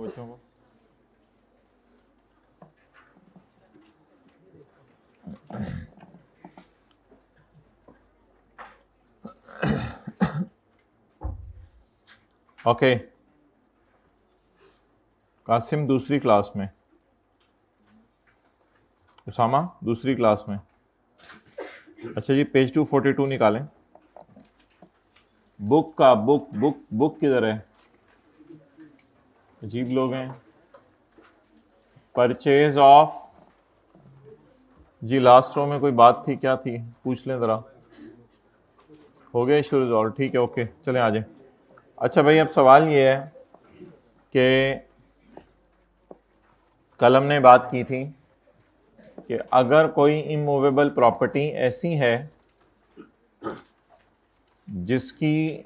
बच्चों को ओके कासिम दूसरी क्लास में, उसामा दूसरी क्लास में। अच्छा जी, पेज 242 निकालें। बुक का बुक किधर है? अजीब लोग हैं। परचेज ऑफ जी, लास्ट रो में कोई बात थी, क्या थी पूछ लें ज़रा। हो गया इशू रिजॉल्व, ठीक है, ओके चलें आ जाए। अच्छा भाई, अब सवाल ये है कि कल हमने बात की थी कि अगर कोई इमूवेबल प्रॉपर्टी ऐसी है जिसकी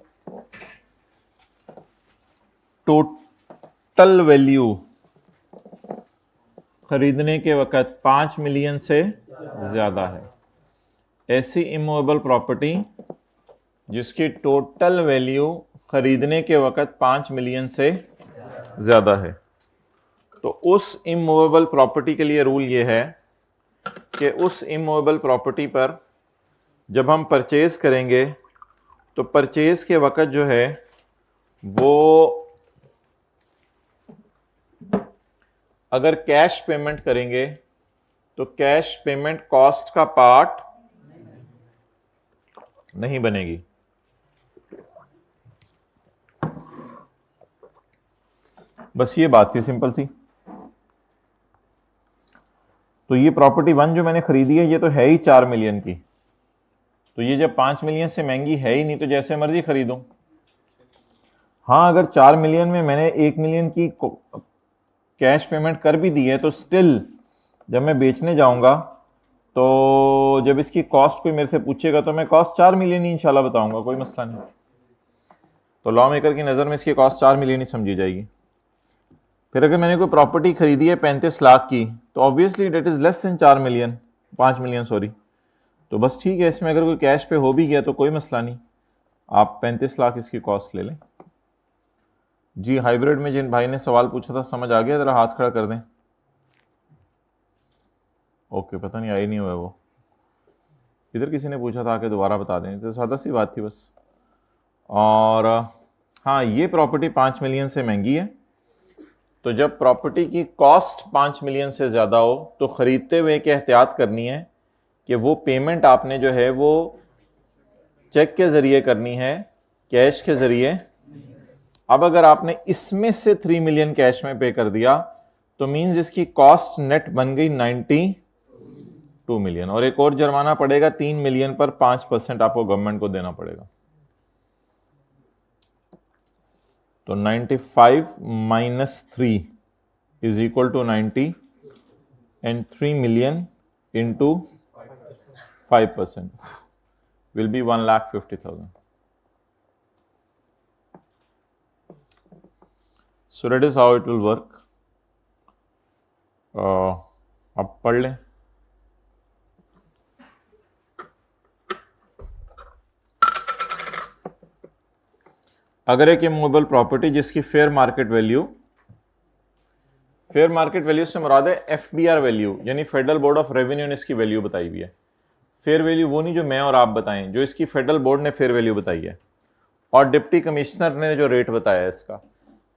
टोटल वैल्यू खरीदने के वक़्त 5 मिलियन से ज़्यादा है, ऐसी इमूवेबल प्रॉपर्टी जिसकी टोटल वैल्यू खरीदने के वक़्त 5 मिलियन से ज़्यादा है, तो उस इमूवेबल प्रॉपर्टी के लिए रूल ये है कि उस इमूवेबल प्रॉपर्टी पर जब हम परचेज करेंगे तो परचेज के वक़्त जो है वो अगर कैश पेमेंट करेंगे तो कैश पेमेंट कॉस्ट का पार्ट नहीं बनेगी। बस ये बात थी सिंपल सी। तो ये प्रॉपर्टी 1 जो मैंने खरीदी है ये तो है ही 4 मिलियन की, तो ये जब 5 मिलियन से महंगी है ही नहीं तो जैसे मर्जी खरीदूं। हाँ, अगर 4 मिलियन में मैंने 1 मिलियन की कैश पेमेंट कर भी दी है तो स्टिल जब मैं बेचने जाऊंगा तो जब इसकी कॉस्ट कोई मेरे से पूछेगा तो मैं कॉस्ट 4 मिलियन ही इंशाल्लाह बताऊंगा, कोई मसला नहीं। तो लॉ मेकर की नज़र में इसकी कॉस्ट 4 मिलियन ही समझी जाएगी। फिर अगर मैंने कोई प्रॉपर्टी खरीदी है 35 लाख की तो obviously debt is less than 4 million, 5 million sorry, तो बस ठीक है, इसमें अगर कोई कैश पे हो भी गया तो कोई मसला नहीं, आप 35 लाख इसकी कॉस्ट ले लें। जी, हाइब्रिड में जिन भाई ने सवाल पूछा था समझ आ गया? ज़रा हाथ खड़ा कर दें। ओके, पता नहीं आई नहीं हुआ वो, इधर किसी ने पूछा था कि दोबारा बता दें, तो सादा सी बात थी बस। और हाँ, ये प्रॉपर्टी 5 मिलियन से महंगी है, तो जब प्रॉपर्टी की कॉस्ट 5 मिलियन से ज़्यादा हो तो ख़रीदते हुए एक एहतियात करनी है कि वो पेमेंट आपने जो है वो चेक के ज़रिए करनी है, कैश के ज़रिए। अब अगर आपने इसमें से 3 मिलियन कैश में पे कर दिया तो मीन्स इसकी कॉस्ट नेट बन गई 92 मिलियन, और एक और जुर्माना पड़ेगा 3 मिलियन पर 5% आपको गवर्नमेंट को देना पड़ेगा। तो 95 minus 3 is equal to 90 and 3 million into 5% will be 1,50,000। So that is how it will work. अब पढ़ लें। अगर एक इमूवेबल प्रॉपर्टी जिसकी फेयर मार्केट वैल्यू से मुराद है FBR वैल्यू, यानी फेडरल बोर्ड ऑफ रेवेन्यू ने इसकी वैल्यू बताई हुई है। फेयर वैल्यू वो नहीं जो मैं और आप बताएं, जो इसकी फेडरल बोर्ड ने फेयर वैल्यू बताई है, और डिप्टी कमिश्नर ने जो रेट बताया है इसका।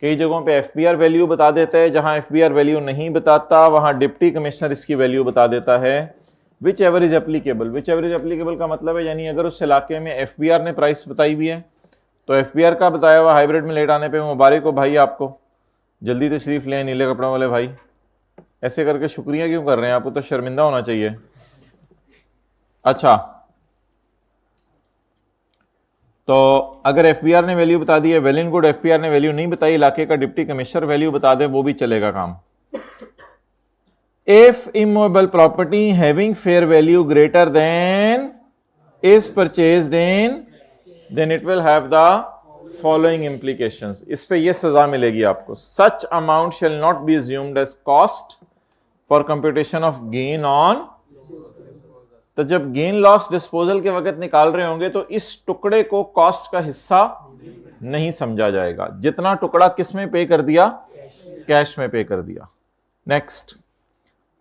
कई जगहों पे FBR वैल्यू बता देता है, जहां FBR वैल्यू नहीं बताता वहां डिप्टी कमिश्नर इसकी वैल्यू बता देता है। विच एवर इज एप्लीकेबल का मतलब है यानी अगर उस इलाके में FBR ने प्राइस बताई हुई है तो FBR का बताया हुआ हाइब्रिड में लेट आने पे मुबारक हो भाई आपको, जल्दी तशरीफ लें नीले कपड़ों वाले भाई। ऐसे करके शुक्रिया क्यों कर रहे हैं? आपको तो शर्मिंदा होना चाहिए। अच्छा, तो अगर FBR ने वैल्यू बता दी है, वेल एंड गुड। FBR ने वैल्यू नहीं बताई, इलाके का डिप्टी कमिश्नर वैल्यू बता दे, वो भी चलेगा काम। If immovable property having fair value greater than is purchased in then it will have the following implications. इस पे ये सजा मिलेगी आपको। Such amount shall not be assumed as cost for computation of gain on. तो जब gain loss disposal के वक्त निकाल रहे होंगे तो इस टुकड़े को कॉस्ट का हिस्सा नहीं समझा जाएगा। जितना टुकड़ा किस में पे कर दिया? कैश में पे कर दिया। नेक्स्ट,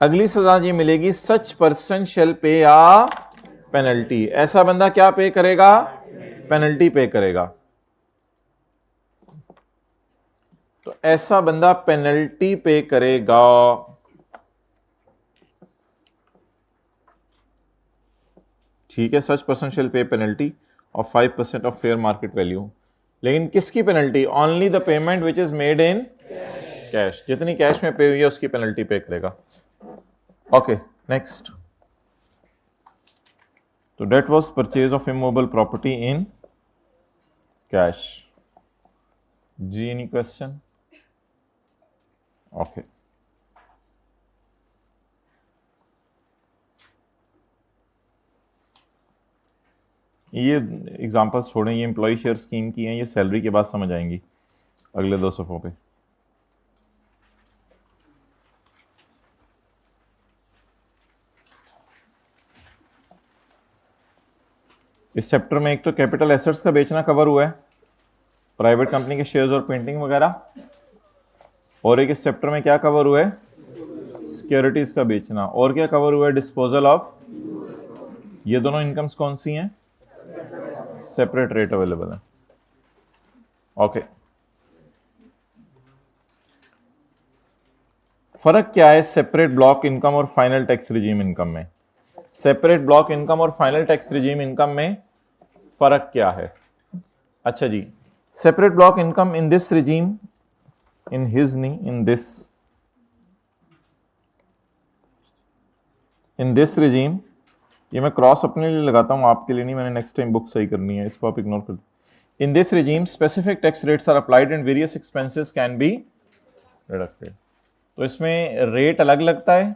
अगली सजा ये मिलेगी, सच पर्सन शेल पे आ पेनल्टी। ऐसा बंदा क्या पे करेगा? पेनल्टी पे करेगा। तो ऐसा बंदा पेनल्टी पे करेगा। ठीक है, such person shall pay penalty of 5% of fair market value. लेकिन किसकी penalty? Only the payment which is made in cash. जितनी कैश में पे हुई है उसकी पेनल्टी पे करेगा। Okay, next. तो that was purchase of immovable property in cash. जी, एनी क्वेश्चन? ओके, ये एग्जांपल्स छोड़ें, ये एम्प्लॉय शेयर स्कीम की हैं, ये सैलरी के बाद समझ आएंगी अगले 2 सफ़ों पे। इस चैप्टर में एक तो कैपिटल एसेट्स का बेचना कवर हुआ है, प्राइवेट कंपनी के शेयर्स और पेंटिंग वगैरह, और एक इस चैप्टर में क्या कवर हुआ है? सिक्योरिटीज का बेचना। और क्या कवर हुआ है? Disposal of. ये दोनों इनकम्स कौन सी हैं? सेपरेट रेट अवेलेबल है। ओके, फर्क क्या है सेपरेट ब्लॉक इनकम और फाइनल टैक्स रिजीम इनकम में? सेपरेट ब्लॉक इनकम और फाइनल टैक्स रिजीम इनकम में फर्क क्या है? अच्छा जी, separate block income in this regime, in his नहीं, इन दिस रिजीम, ये मैं क्रॉस अपने लिए लगाता हूं, आपके लिए नहीं, मैंने नेक्स्ट टाइम बुक सही करनी है, इसको आप इग्नोर कर दो। In this regime specific tax rates are applied and various expenses can be deducted. तो इसमें रेट अलग लगता है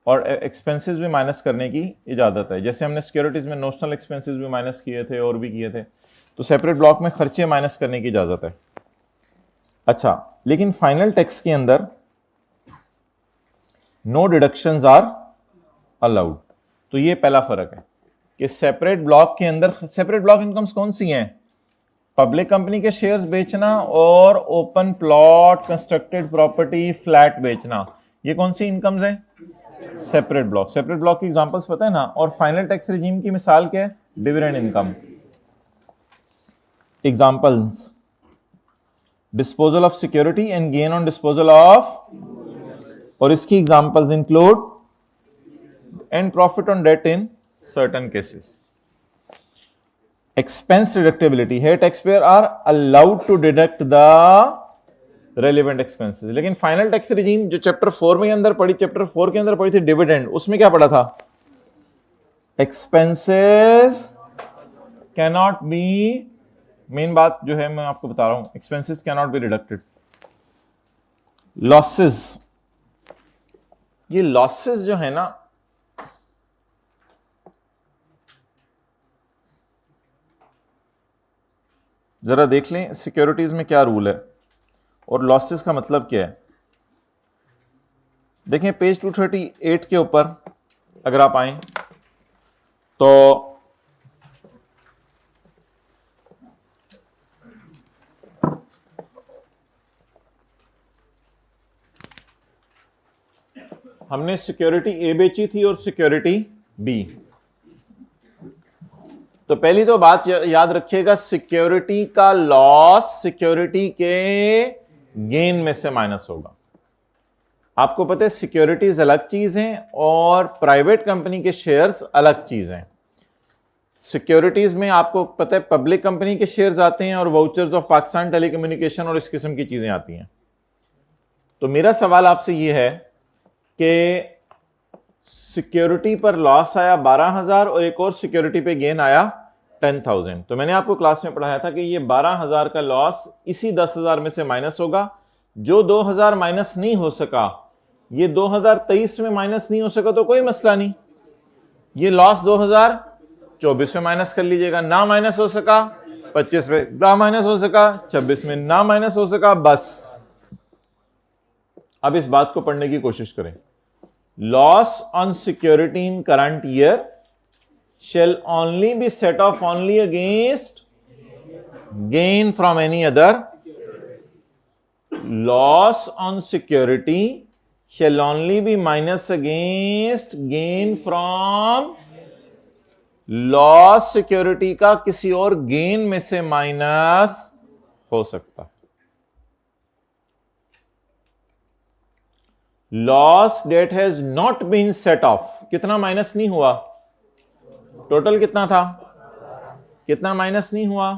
और एक्सपेंसेस भी माइनस करने की इजाजत है। जैसे हमने सिक्योरिटीज में नोशनल एक्सपेंसेस भी माइनस किए थे और भी किए थे, तो सेपरेट ब्लॉक में खर्चे माइनस करने की इजाजत है। अच्छा, लेकिन फाइनल टैक्स के अंदर नो डिडक्शंस आर अलाउड। तो ये पहला फर्क है कि सेपरेट ब्लॉक के अंदर, सेपरेट ब्लॉक इनकम्स कौन सी हैं? पब्लिक कंपनी के शेयर्स बेचना और open plot, constructed property, flat बेचना, ये कौन सी इनकम्स हैं? Separate block. सेपरेट ब्लॉक की एग्जांपल्स पता है ना? और फाइनल टैक्स रिजीम की मिसाल क्या है? Dividend income. Examples, disposal of security and gain on disposal of, और इसकी examples include and profit on debt in certain cases. Expense deductibility है, tax payer are allowed to deduct the relevant expenses. लेकिन final tax regime जो chapter 4 में अंदर पढ़ी, chapter 4 के अंदर पढ़ी थी डिविडेंड, उसमें क्या पढ़ा था? Expenses can not be, main बात जो है मैं आपको बता रहा हूं, expenses can not be deducted. Losses, ये लॉसेस जो है ना, जरा देख लें सिक्योरिटीज में क्या रूल है और लॉसेस का मतलब क्या है। देखें पेज 238 के ऊपर अगर आप आए तो हमने सिक्योरिटी ए बेची थी और सिक्योरिटी बी। तो पहली तो बात याद रखिएगा, सिक्योरिटी का लॉस सिक्योरिटी के गेन में से माइनस होगा। आपको पता है सिक्योरिटीज अलग चीज हैं और प्राइवेट कंपनी के शेयर्स अलग चीज हैं। सिक्योरिटीज में आपको पता है पब्लिक कंपनी के शेयर्स आते हैं और वाउचर्स ऑफ पाकिस्तान टेलीकम्युनिकेशन और इस किस्म की चीजें आती हैं। तो मेरा सवाल आपसे यह है कि सिक्योरिटी पर लॉस आया 12,000 और एक और सिक्योरिटी पे गेन आया 10,000। तो मैंने आपको क्लास में पढ़ाया था कि ये 12,000 का लॉस इसी 10,000 में से माइनस होगा। जो 2,000 माइनस नहीं हो सका, ये 2023 में माइनस नहीं हो सका तो कोई मसला नहीं, ये लॉस 2024 में माइनस कर लीजिएगा। ना माइनस हो सका 25 में, ना माइनस हो सका 26 में, ना माइनस हो सका बस। अब इस बात को पढ़ने की कोशिश करें। Loss on security in current year shall only be set off only against gain from any other loss on security shall only be minus against gain from loss security का किसी और गेन में से माइनस हो सकता है। Loss that has not been set off, कितना minus नहीं हुआ, टोटल कितना था, कितना माइनस नहीं हुआ,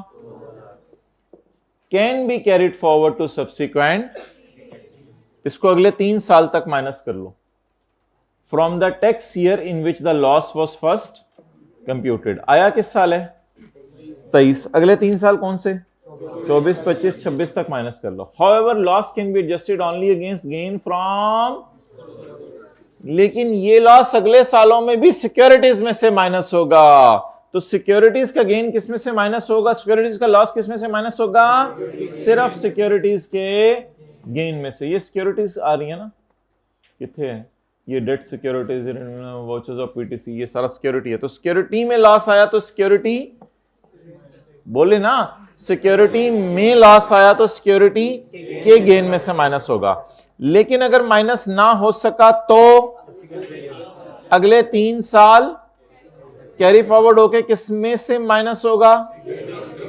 can be carried forward to subsequent, इसको अगले 3 साल तक माइनस कर लो, from the tax year in which the loss was first computed. आया किस साल है, 23, अगले 3 साल कौन से, 24, 25, 26 तक माइनस कर लो। However loss can be adjusted only against gain from, लेकिन ये लॉस अगले सालों में भी सिक्योरिटीज में से माइनस होगा। तो सिक्योरिटीज का गेन किसमें से माइनस होगा, सिक्योरिटीज का लॉस किसमें से माइनस होगा, सिर्फ सिक्योरिटीज के गेन में से। ये सिक्योरिटीज आ रही है ना, कितने है ये, debt securities, vouchers of PTC, ये सारा सिक्योरिटी है। तो सिक्योरिटी में लॉस आया तो सिक्योरिटी, बोले ना, सिक्योरिटी में लॉस आया तो सिक्योरिटी के गेन में से माइनस होगा। लेकिन अगर माइनस ना हो सका तो अगले 3 साल कैरी फॉरवर्ड होके किस में से माइनस होगा,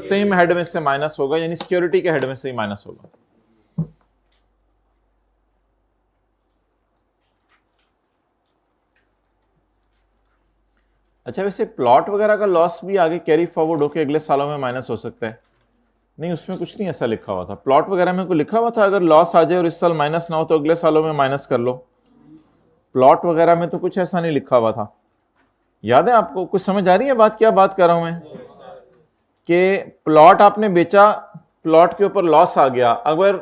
सेम हेड में से माइनस होगा, यानी सिक्योरिटी के हेड में से ही माइनस होगा। अच्छा, वैसे प्लॉट वगैरह का लॉस भी आगे कैरी फॉरवर्ड होके अगले सालों में माइनस हो सकता है? नहीं, उसमें कुछ नहीं ऐसा लिखा हुआ था। प्लॉट वगैरह में कोई लिखा हुआ था अगर लॉस आ जाए और इस साल माइनस ना हो तो अगले सालों में माइनस कर लो? प्लॉट वगैरह में तो कुछ ऐसा नहीं लिखा हुआ था। याद है आपको? कुछ समझ आ रही है बात, क्या बात कर रहा हूं मैं? कि प्लॉट आपने बेचा, प्लॉट के ऊपर लॉस आ गया, अगर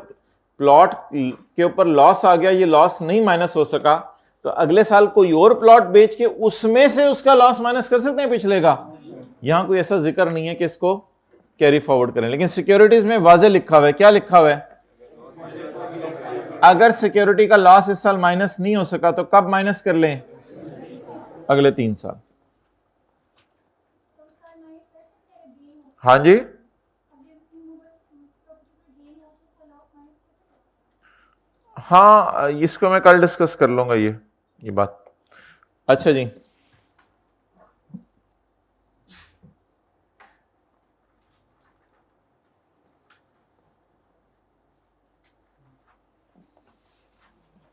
प्लॉट के ऊपर लॉस आ गया, ये लॉस नहीं माइनस हो सका, तो अगले साल कोई और प्लॉट बेच के उसमें से उसका लॉस माइनस कर सकते हैं पिछले का। यहां कोई ऐसा जिक्र नहीं है कि इसको कैरी फॉरवर्ड करें। लेकिन सिक्योरिटीज में वाजे लिखा हुआ है, क्या लिखा हुआ है, अगर सिक्योरिटी का लॉस इस साल माइनस नहीं हो सका तो कब माइनस कर लें, अगले 3 साल। हाँ जी, हाँ, इसको मैं कल डिस्कस कर लूंगा ये बात। अच्छा जी,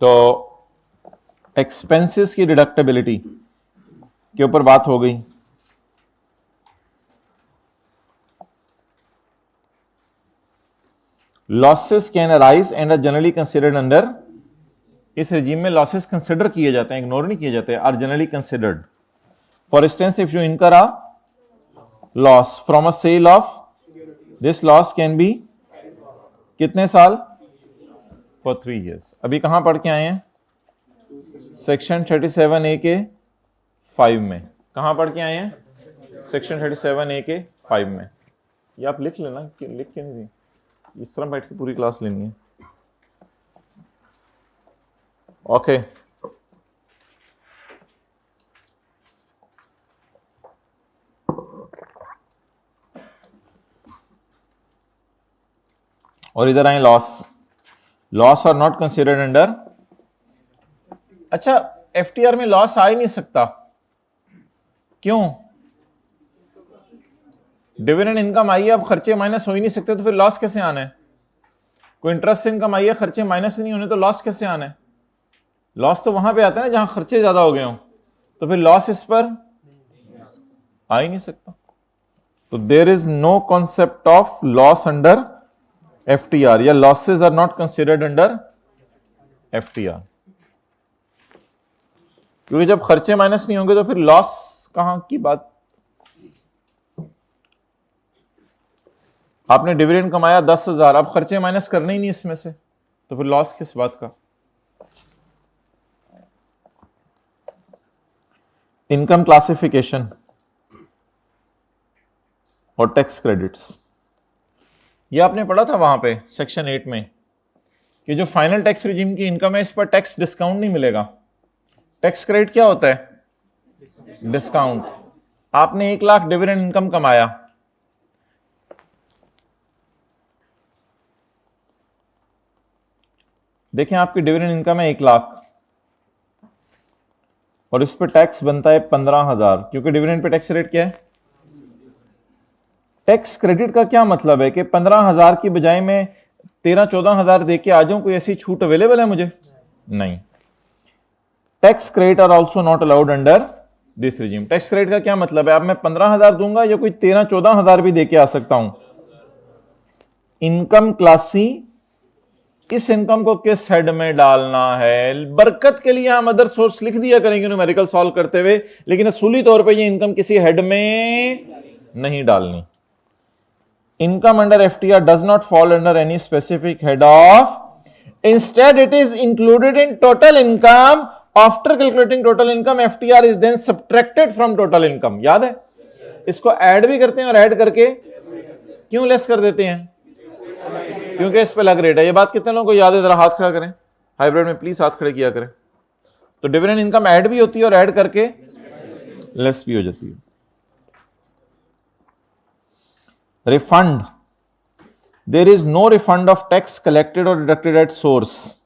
तो एक्सपेंसेस की डिडक्टेबिलिटी के ऊपर बात हो गई। Losses can arise and are generally considered under, इस रेजिम में लॉसेस कंसिडर किए जाते हैं, इग्नोर नहीं किए जाते, are generally considered. For instance, if you incur a loss from a sale of, this loss can be कितने साल, फॉर 3 years। अभी कहां पढ़ के आए हैं, सेक्शन 37A के 5 में। कहां पढ़ के आए हैं, सेक्शन 37A के 5 में। ये आप लिख लेना, लिख के नहीं, इस तरह बैठ के पूरी क्लास लेनी है। ओके, और इधर आए loss are not considered under. अच्छा, एफटीआर में लॉस आ ही नहीं सकता, क्यों? डिविडेंड इनकम आई है, अब खर्चे माइनस हो ही नहीं सकते, तो फिर लॉस कैसे आना है? कोई इंटरेस्ट इनकम आई है, खर्चे माइनस नहीं होने, तो लॉस कैसे आना है? लॉस तो वहां पे आता है ना जहां खर्चे ज्यादा हो गए हो, तो फिर लॉस इस पर आ ही नहीं सकता। तो there is no concept of loss under FTR, या losses are not considered under FTR, क्योंकि जब खर्चे माइनस नहीं होंगे तो फिर लॉस कहां की बात। आपने डिविडेंड कमाया 10,000, अब खर्चे माइनस करने ही नहीं इसमें से, तो फिर लॉस किस बात का? इनकम क्लासिफिकेशन और टैक्स क्रेडिट्स, ये आपने पढ़ा था वहां पे सेक्शन 8 में, कि जो फाइनल टैक्स रिजीम की इनकम है, इस पर टैक्स डिस्काउंट नहीं मिलेगा। टैक्स क्रेडिट क्या होता है, डिस्काउंट। आपने 1 लाख डिविडेंड इनकम कमाया, देखें आपकी डिविडेंड इनकम है 1 लाख और इस पे टैक्स बनता है 15,000, क्योंकि डिविडेंड पे टैक्स रेट क्या है? टैक्स क्रेडिट का क्या मतलब है कि 15,000 की बजाय मैं 13-14,000 दे के आ जाऊं? कोई ऐसी छूट अवेलेबल है मुझे? नहीं। Tax credit are also not allowed under this regime. Tax credit का क्या मतलब है? अब मैं 15,000 दूंगा या कोई 13-14,000 भी दे के आ सकता हूं। इनकम क्लास सी, इस इनकम को किस हेड में डालना है? बरकत के लिए हम अदर सोर्स लिख दिया करेंगे न्यूमेरिकल सॉल्व करते हुए, लेकिन असूली तौर पे ये इनकम किसी हेड में नहीं डालनी। Income under FTR does not fall under any specific head of, instead it is included in total income. After calculating total income, FTR is then subtracted from total income. याद है? इसको add भी करते हैं और ऐड करके क्यों less कर देते हैं? क्योंकि इस पे लग रेट है। ये बात कितने लोगों को याद है? जरा हाथ खड़ा करें। हाइब्रिड में प्लीज हाथ खड़े किया करें। तो डिविडेंड इनकम ऐड भी होती है और ऐड करके लेस भी हो जाती है। Refund, there is no refund of tax collected और डिडक्टेड एट सोर्स।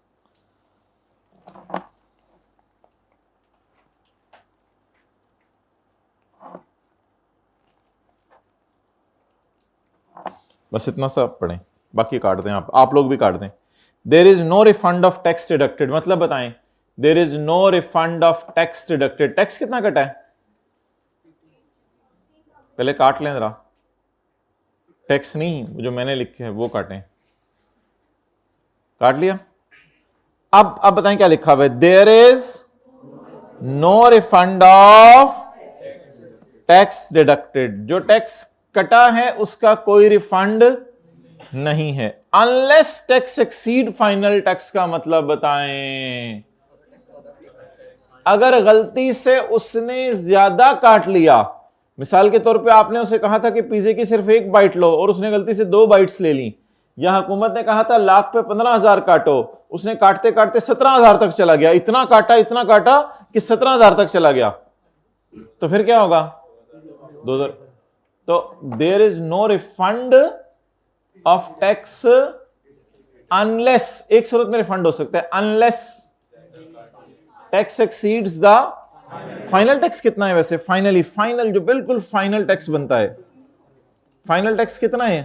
बस इतना सा पढ़ें, बाकी काट दें। आप लोग भी काट दें। There is no refund of tax deducted मतलब बताएं। There is no refund of tax deducted. Tax कितना कटा है? पहले काट लें जरा। टैक्स नहीं, जो मैंने लिखे है वो काटें। काट लिया? अब बताएं क्या लिखा हुआ है। There is no refund of tax deducted. जो टैक्स कटा है उसका कोई रिफंड नहीं है। Unless tax exceed final tax का मतलब बताएं। अगर गलती से उसने ज्यादा काट लिया, मिसाल के तौर पे आपने उसे कहा था कि पिज्जे की सिर्फ 1 बाइट लो और उसने गलती से 2 बाइट्स ले ली, या हुकूमत ने कहा था लाख पे 15,000 काटो, उसने काटते काटते 17,000 तक चला गया। इतना काटा कि 17,000 तक चला गया, तो फिर क्या होगा? 2,000। तो there is no refund of tax unless, एक सूरत में रिफंड हो सकता है, unless tax exceeds the final tax. कितना है वैसे फाइनली? फाइनल जो बिल्कुल फाइनल टैक्स बनता है, फाइनल टैक्स कितना है?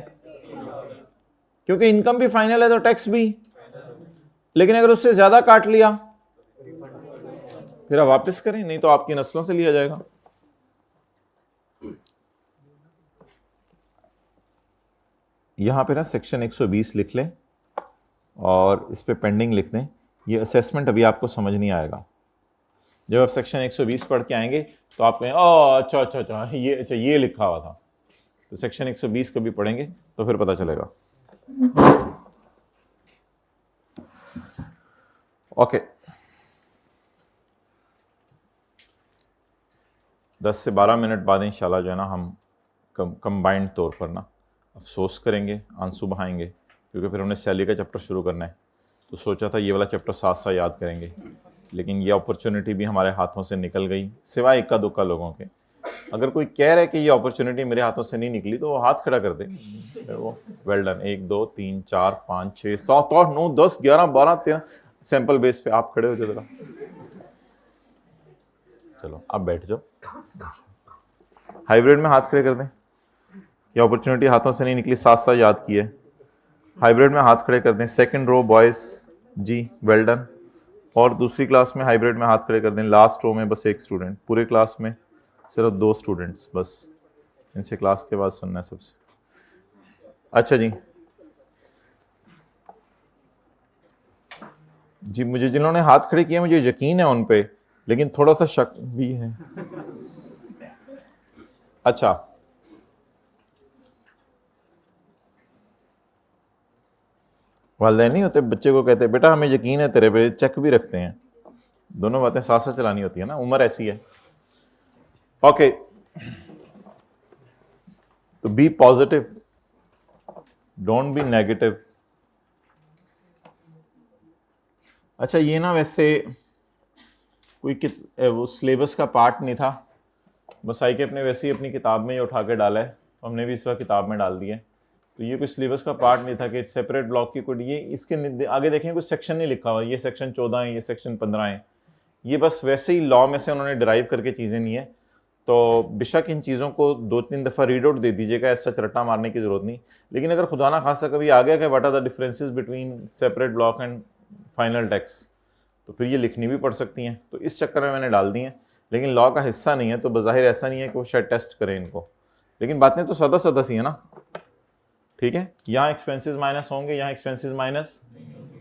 क्योंकि इनकम भी फाइनल है तो टैक्स भी। लेकिन अगर उससे ज्यादा काट लिया फिर आप वापस करें, नहीं तो आपकी नस्लों से लिया जाएगा। यहां पे ना सेक्शन 120 लिख लें और इस पे पेंडिंग लिख दें। ये असेसमेंट अभी आपको समझ नहीं आएगा। जब आप सेक्शन 120 पढ़ के आएंगे तो आप कहें ओ अच्छा ये लिखा हुआ था। तो सेक्शन 120 कभी पढ़ेंगे तो फिर पता चलेगा। ओके, 10 से 12 मिनट बाद इंशाल्लाह जो है ना हम कंबाइंड तौर पर ना अफसोस करेंगे, आंसू बहाएंगे, क्योंकि फिर हमने सैलरी का चैप्टर शुरू करना है। तो सोचा था ये वाला चैप्टर साथ साथ याद करेंगे, लेकिन ये अपॉर्चुनिटी भी हमारे हाथों से निकल गई, सिवाय इक्का दुक्का लोगों के। अगर कोई कह रहा है कि ये अपॉर्चुनिटी मेरे हाथों से नहीं निकली तो वो हाथ खड़ा कर दे। वो वेल डन। 1 2 3 4 5 6 7 8 9 10 11 12 13 सैंपल बेस पे आप खड़े हो जाओ जरा। चलो आप बैठ जाओ। हाइब्रिड में हाथ खड़े कर दें। ये अपॉर्चुनिटी हाथों से नहीं निकली, साथ साथ याद किए। हाइब्रिड में हाथ खड़े कर दें। सेकंड रो बॉयज जी, वेल डन। और दूसरी क्लास में हाइब्रिड में हाथ खड़े कर दें। लास्ट रो में बस 1 स्टूडेंट, पूरे क्लास में सिर्फ 2 स्टूडेंट्स बस। इनसे क्लास के बाद सुनना है सबसे। अच्छा जी, मुझे जिन्होंने हाथ खड़े किए मुझे यकीन है उन पे, लेकिन थोड़ा सा शक भी है। अच्छा, वालिदैन नहीं होते, बच्चे को कहते बेटा हमें यकीन है तेरे पे, चेक भी रखते हैं। दोनों बातें साथ साथ चलानी होती है ना, उम्र ऐसी है। ओके, तो be positive, don't be negative. अच्छा, ये ना वैसे कोई वो सिलेबस का पार्ट नहीं था, बस आई के अपने वैसे ही अपनी किताब में ही उठा के डाला है, तो हमने भी इस बार किताब में डाल दिया है। तो ये कुछ सिलेबस का पार्ट नहीं था कि सेपरेट ब्लॉक की कोड, ये इसके आगे देखें कुछ सेक्शन नहीं लिखा हुआ, ये सेक्शन 14 है, ये सेक्शन 15 है, ये बस वैसे ही लॉ में से उन्होंने डिराइव करके चीज़ें नहीं है। तो बेशक इन चीज़ों को 2-3 दफ़ा रीड आउट दे दीजिएगा, ऐसा रट्टा मारने की ज़रूरत नहीं। लेकिन अगर खुदा ना खासा कभी आ गया कि what are the differences between separate block and final text, तो फिर ये लिखनी भी पड़ सकती हैं, तो इस चक्कर में मैंने डाल दी हैं। लेकिन लॉ का हिस्सा नहीं है तो बज़ाहिर ऐसा नहीं है कि वो शायद टेस्ट करें इनको, लेकिन बातें तो सदा सदा सी है ना, ठीक है। यहाँ एक्सपेंसेस माइनस होंगे, यहाँ एक्सपेंसेस माइनस,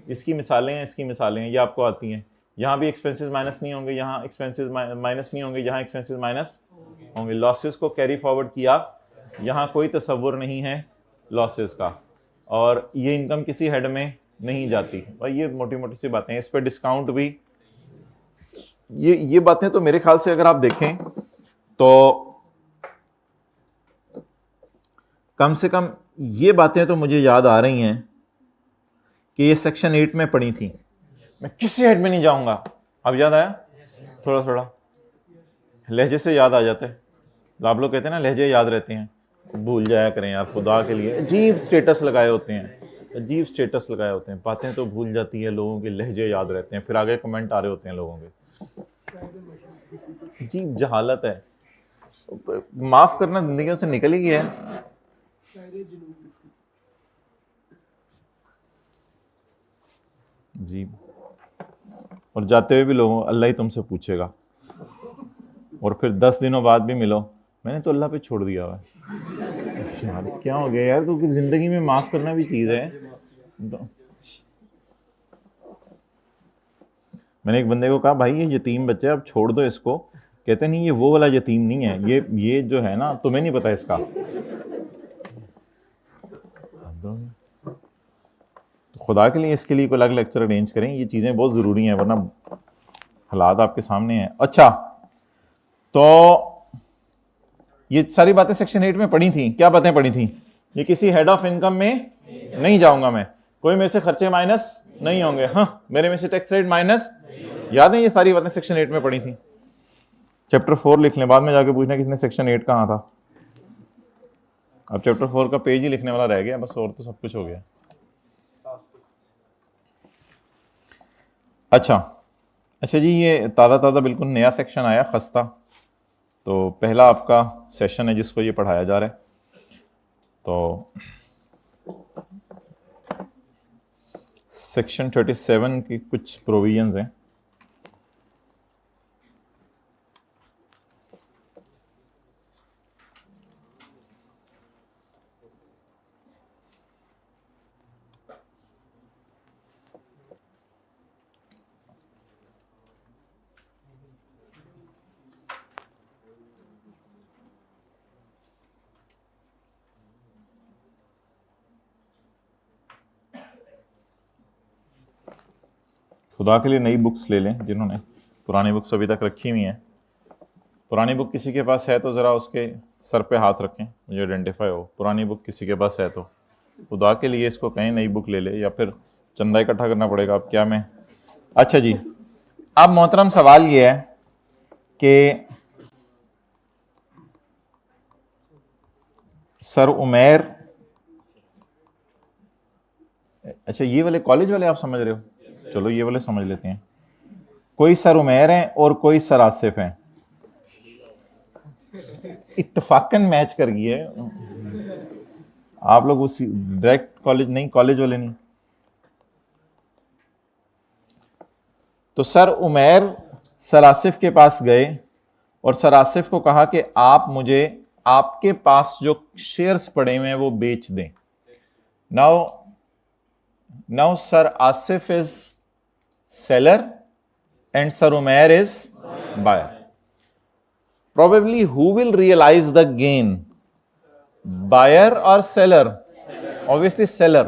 इसकी मिसालें हैं, इसकी मिसालें हैं, ये आपको आती हैं। यहाँ भी एक्सपेंसेस माइनस नहीं होंगे, यहाँ एक्सपेंसेस माइनस नहीं होंगे, यहाँ एक्सपेंसेस माइनस होंगे। लॉसेस को कैरी फॉरवर्ड किया, यहाँ कोई तसव्वुर नहीं है लॉसेस का, और ये इनकम किसी हेड में नहीं जाती। भाई ये मोटी मोटी सी बातें हैं, इस पर डिस्काउंट भी, ये बातें तो मेरे ख्याल से अगर आप देखें तो कम से कम ये बातें तो मुझे याद आ रही हैं कि ये सेक्शन 8 में पढ़ी थी। मैं किसी हेड में नहीं जाऊंगा, अब याद आया थोड़ा थोड़ा, लहजे से याद आ जाते हैं। आप लोग कहते हैं ना लहजे याद रहते हैं, भूल जाया करें यार खुदा के लिए। अजीब स्टेटस लगाए होते हैं, अजीब स्टेटस लगाए होते हैं, बातें तो भूल जाती है लोगों के, लहजे याद रहते हैं, फिर आगे कमेंट आ रहे होते हैं लोगों के। अजीब जहालत है, माफ करना जिंदगियों से निकल ही गया है। जी, और जाते हुए भी लोगों अल्लाह ही तुमसे पूछेगा, और फिर 10 दिनों बाद भी मिलो, मैंने तो अल्लाह पे छोड़ दिया हुआ यार, क्या हो गया यार, क्योंकि जिंदगी में माफ करना भी चीज है। तो मैंने एक बंदे को कहा भाई ये यतीम बच्चा है, अब छोड़ दो इसको। कहते नहीं ये वो वाला यतीम नहीं है, ये जो है ना तुम्हें नहीं पता इसका। तो खुदा के लिए इसके लिए कोई अलग लेक्चर अरेंज करें, ये चीजें बहुत जरूरी हैं, वरना हालात आपके सामने हैं। अच्छा, तो ये सारी बातें सेक्शन 8 में पढ़ी थी। क्या बातें पढ़ी थी? ये किसी हेड ऑफ इनकम में नहीं जाऊंगा मैं, कोई मेरे से खर्चे माइनस नहीं होंगे, हाँ मेरे में से टैक्स रेट माइनस, याद है ये सारी बातें सेक्शन 8 में पढ़ी थी। चैप्टर 4 लिख लें, बाद में जाके पूछना किसने सेक्शन 8 कहाँ था। अब चैप्टर 4 का पेज ही लिखने वाला रह गया बस, और तो सब कुछ हो गया। अच्छा जी, ये ताज़ा बिल्कुल नया सेक्शन आया खस्ता, तो पहला आपका सेशन है जिसको ये पढ़ाया जा रहा है। तो सेक्शन 37 की कुछ प्रोविजंस हैं। खुदा के लिए नई बुक्स ले लें जिन्होंने पुरानी बुक्स अभी तक रखी हुई हैं। पुरानी बुक किसी के पास है तो ज़रा उसके सर पे हाथ रखें, मुझे आइडेंटिफाई हो। पुरानी बुक किसी के पास है तो खुदा के लिए इसको कहीं नई बुक ले ले, या फिर चंदा इकट्ठा करना पड़ेगा। अब क्या मैं, अच्छा जी, अब मोहतरम सवाल ये है कि सर उमैर, अच्छा ये वाले कॉलेज वाले आप समझ रहे हो, चलो ये वाले समझ लेते हैं। कोई सर उमैर हैं और कोई सर आसिफ हैं, इत्तफाकन मैच कर गई है। आप लोग उसी डायरेक्ट कॉलेज नहीं, कॉलेज वाले नहीं। तो सर उमैर सर आसिफ के पास गए और सर आसिफ को कहा कि आप मुझे आपके पास जो शेयर्स पड़े हुए हैं वो बेच दें। Now sir Asif is seller and Sir Umair is buyer. Probably who will realize the gain? Buyer or seller? Obviously seller.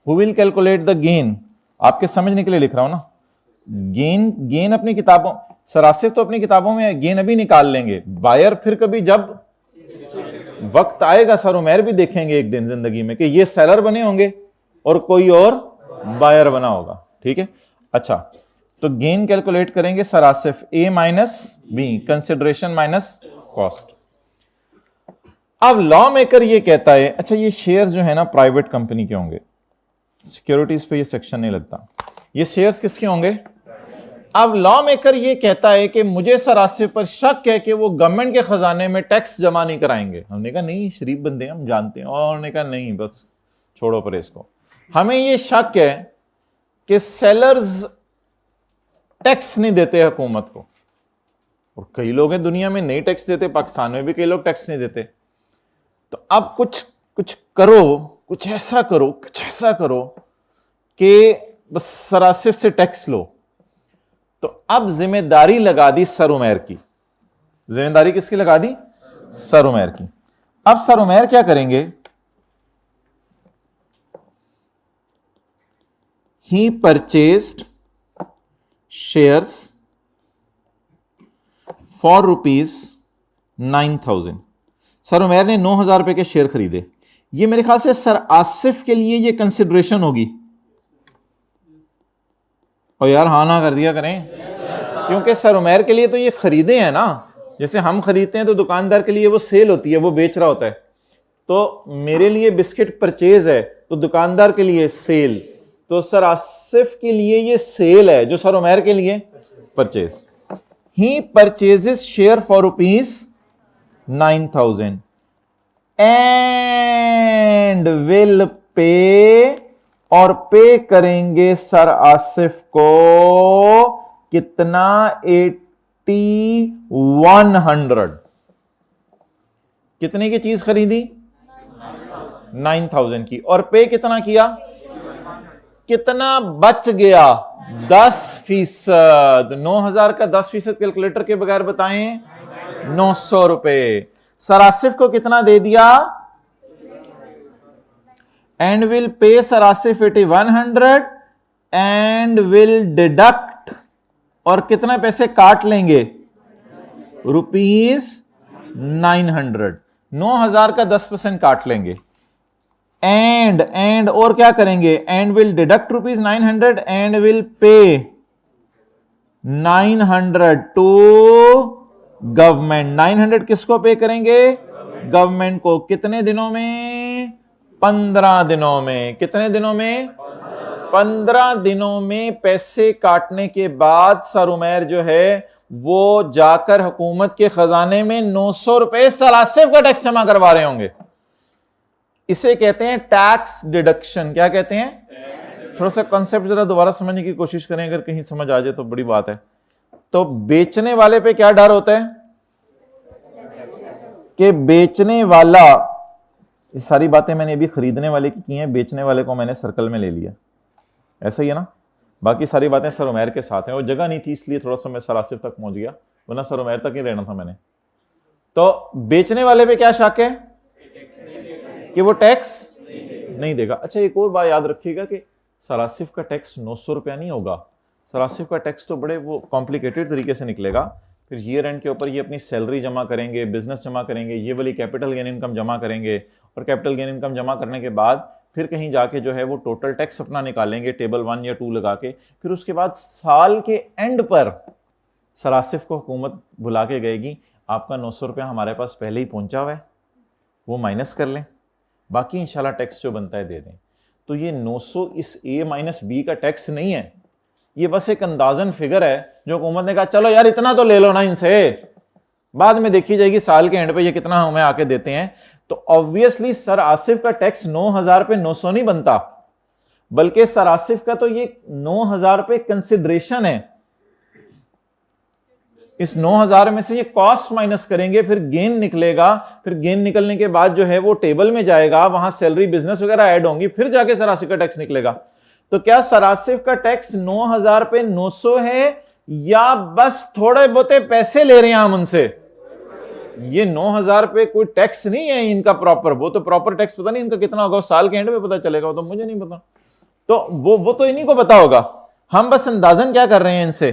Who will calculate the gain? आपके समझने के लिए लिख रहा हूं ना। गेन अपनी किताबों, सर आसिफ तो अपनी किताबों में गेन अभी निकाल लेंगे, बायर फिर कभी जब वक्त आएगा सर उमैर भी देखेंगे एक दिन जिंदगी में कि ये सेलर बने होंगे और कोई और बायर बना होगा, ठीक है। अच्छा, तो गेन कैलकुलेट करेंगे sir Asif, A minus B, consideration minus cost. अब लॉ मेकर ये कहता है, अच्छा ये शेयर जो है ना प्राइवेट कंपनी के होंगे, सिक्योरिटीज पे ये सेक्शन नहीं लगता, ये शेयर्स किसके होंगे? अब लॉ मेकर ये कहता है कि मुझे सरासे पर शक है कि वो गवर्नमेंट के खजाने में टैक्स जमा नहीं कराएंगे। हमने कहा नहीं, शरीफ बंदे हम जानते हैं। और उन्होंने कहा नहीं, बस छोड़ो पर इसको, हमें ये शक है कि सेलर्स टैक्स नहीं देते हुकूमत को, और कई लोग हैं दुनिया में नहीं टैक्स देते, पाकिस्तान में भी कई लोग टैक्स नहीं देते। तो अब कुछ करो, कुछ ऐसा करो कि बस सरासिफ से टैक्स लो। तो अब जिम्मेदारी लगा दी सर उमैर की। जिम्मेदारी किसकी लगा दी? सर उमैर की। अब सर उमैर क्या करेंगे? He purchased shares for ₹9,000। Sir Umair ने 9,000 रुपए के शेयर खरीदे। ये मेरे ख्याल से सर आसिफ के लिए ये कंसिडरेशन होगी। और यार हाँ ना कर दिया करें, क्योंकि सर उमैर के लिए तो ये खरीदे हैं ना, जैसे हम खरीदते हैं तो दुकानदार के लिए वो सेल होती है, वो बेच रहा होता है। तो मेरे लिए बिस्किट परचेज है तो दुकानदार के लिए सेल, तो सर आसिफ के लिए ये सेल है, जो सर उमैर के लिए purchase. He purchases share for ₹9,000 and will पे, और पे करेंगे सर आसिफ को कितना? 8100। कितने की चीज खरीदी? 9,000 की। और पे कितना किया? कितना बच गया? 10%। 9,000 का 10% कैलकुलेटर के बगैर बताएं, 900 रुपए। सर आसिफ को कितना दे दिया? And will pay sir Asif 8100 and will deduct, और कितने पैसे काट लेंगे? ₹900। 9,000 का 10% काट लेंगे। एंड और क्या करेंगे? And will deduct ₹900 and will pay 900 to government. 900 किसको पे करेंगे? गवर्नमेंट को। कितने दिनों में? 15 दिनों में। कितने दिनों में? 15 दिनों में पैसे काटने के बाद सर उमैर जो है वो जाकर हुकूमत के खजाने में 900 रुपए सर आसिफ का टैक्स जमा करवा रहे होंगे। इसे कहते हैं टैक्स डिडक्शन। क्या कहते हैं? थोड़ा सा कॉन्सेप्ट जरा दोबारा समझने की कोशिश करें, अगर कहीं समझ आ जाए तो बड़ी बात है। तो बेचने वाले पे क्या डर होता है? कि बेचने वाला, ये सारी बातें मैंने अभी खरीदने वाले की हैं, बेचने वाले को मैंने सर्कल में ले लिया, ऐसा ही है ना। बाकी सारी बातें सर उमैर के साथ हैं। वो जगह नहीं थी इसलिए थोड़ा सा मैं सर आसिफ तक पहुंच गया, वरना सर उमैर तक ही रहना था मैंने। तो बेचने वाले पे क्या शक है? कि वो टैक्स नहीं देगा। अच्छा एक और बात याद रखिएगा कि सर आसिफ का टैक्स 900 रुपया नहीं होगा। सर आसिफ का टैक्स तो बड़े वो कॉम्प्लिकेटेड तरीके से निकलेगा। फिर ईयर एंड के ऊपर ये अपनी सैलरी जमा करेंगे, बिजनेस जमा करेंगे, ये वाली कैपिटल गेन इनकम जमा करेंगे, और कैपिटल गेन इनकम जमा करने के बाद फिर कहीं जाके जो है वो टोटल टैक्स अपना निकालेंगे टेबल 1 या 2 लगा के। फिर उसके बाद साल के एंड पर सर आसिफ को हुकूमत बुला के गएगी, आपका 900 रुपया हमारे पास पहले ही पहुंचा हुआ है, वो माइनस कर लें, बाकी इंशाल्लाह टैक्स जो बनता है दे दें। तो ये 900 इस A माइनस B का टैक्स नहीं है, ये बस एक अंदाजन फिगर है जो हुकूमत ने कहा चलो यार इतना तो ले लो ना इनसे, बाद में देखी जाएगी साल के एंड पे ये कितना हमें आके देते हैं। तो ऑब्वियसली सर आसिफ का टैक्स 9,000 पे 900 नहीं बनता, बल्कि सर आसिफ का तो ये 9,000 पे कंसिडरेशन है। इस 9,000 में से ये कॉस्ट माइनस करेंगे, फिर गेन निकलेगा। फिर गेन निकलने के बाद जो है वो टेबल में जाएगा, वहां सैलरी बिजनेस वगैरह ऐड होंगी, फिर जाके सर आसिफ का टैक्स निकलेगा। तो क्या सर आसिफ का टैक्स 9,000 पे 900 है, या बस थोड़े बहुते पैसे ले रहे हैं हम उनसे? ये 9,000 पे कोई टैक्स नहीं है इनका प्रॉपर, वो तो प्रॉपर टैक्स पता नहीं इनका कितना होगा, साल के एंड में पता चलेगा, वो तो मुझे नहीं पता। तो वो तो इन्हीं को पता होगा। हम बस अंदाजन क्या कर रहे हैं, इनसे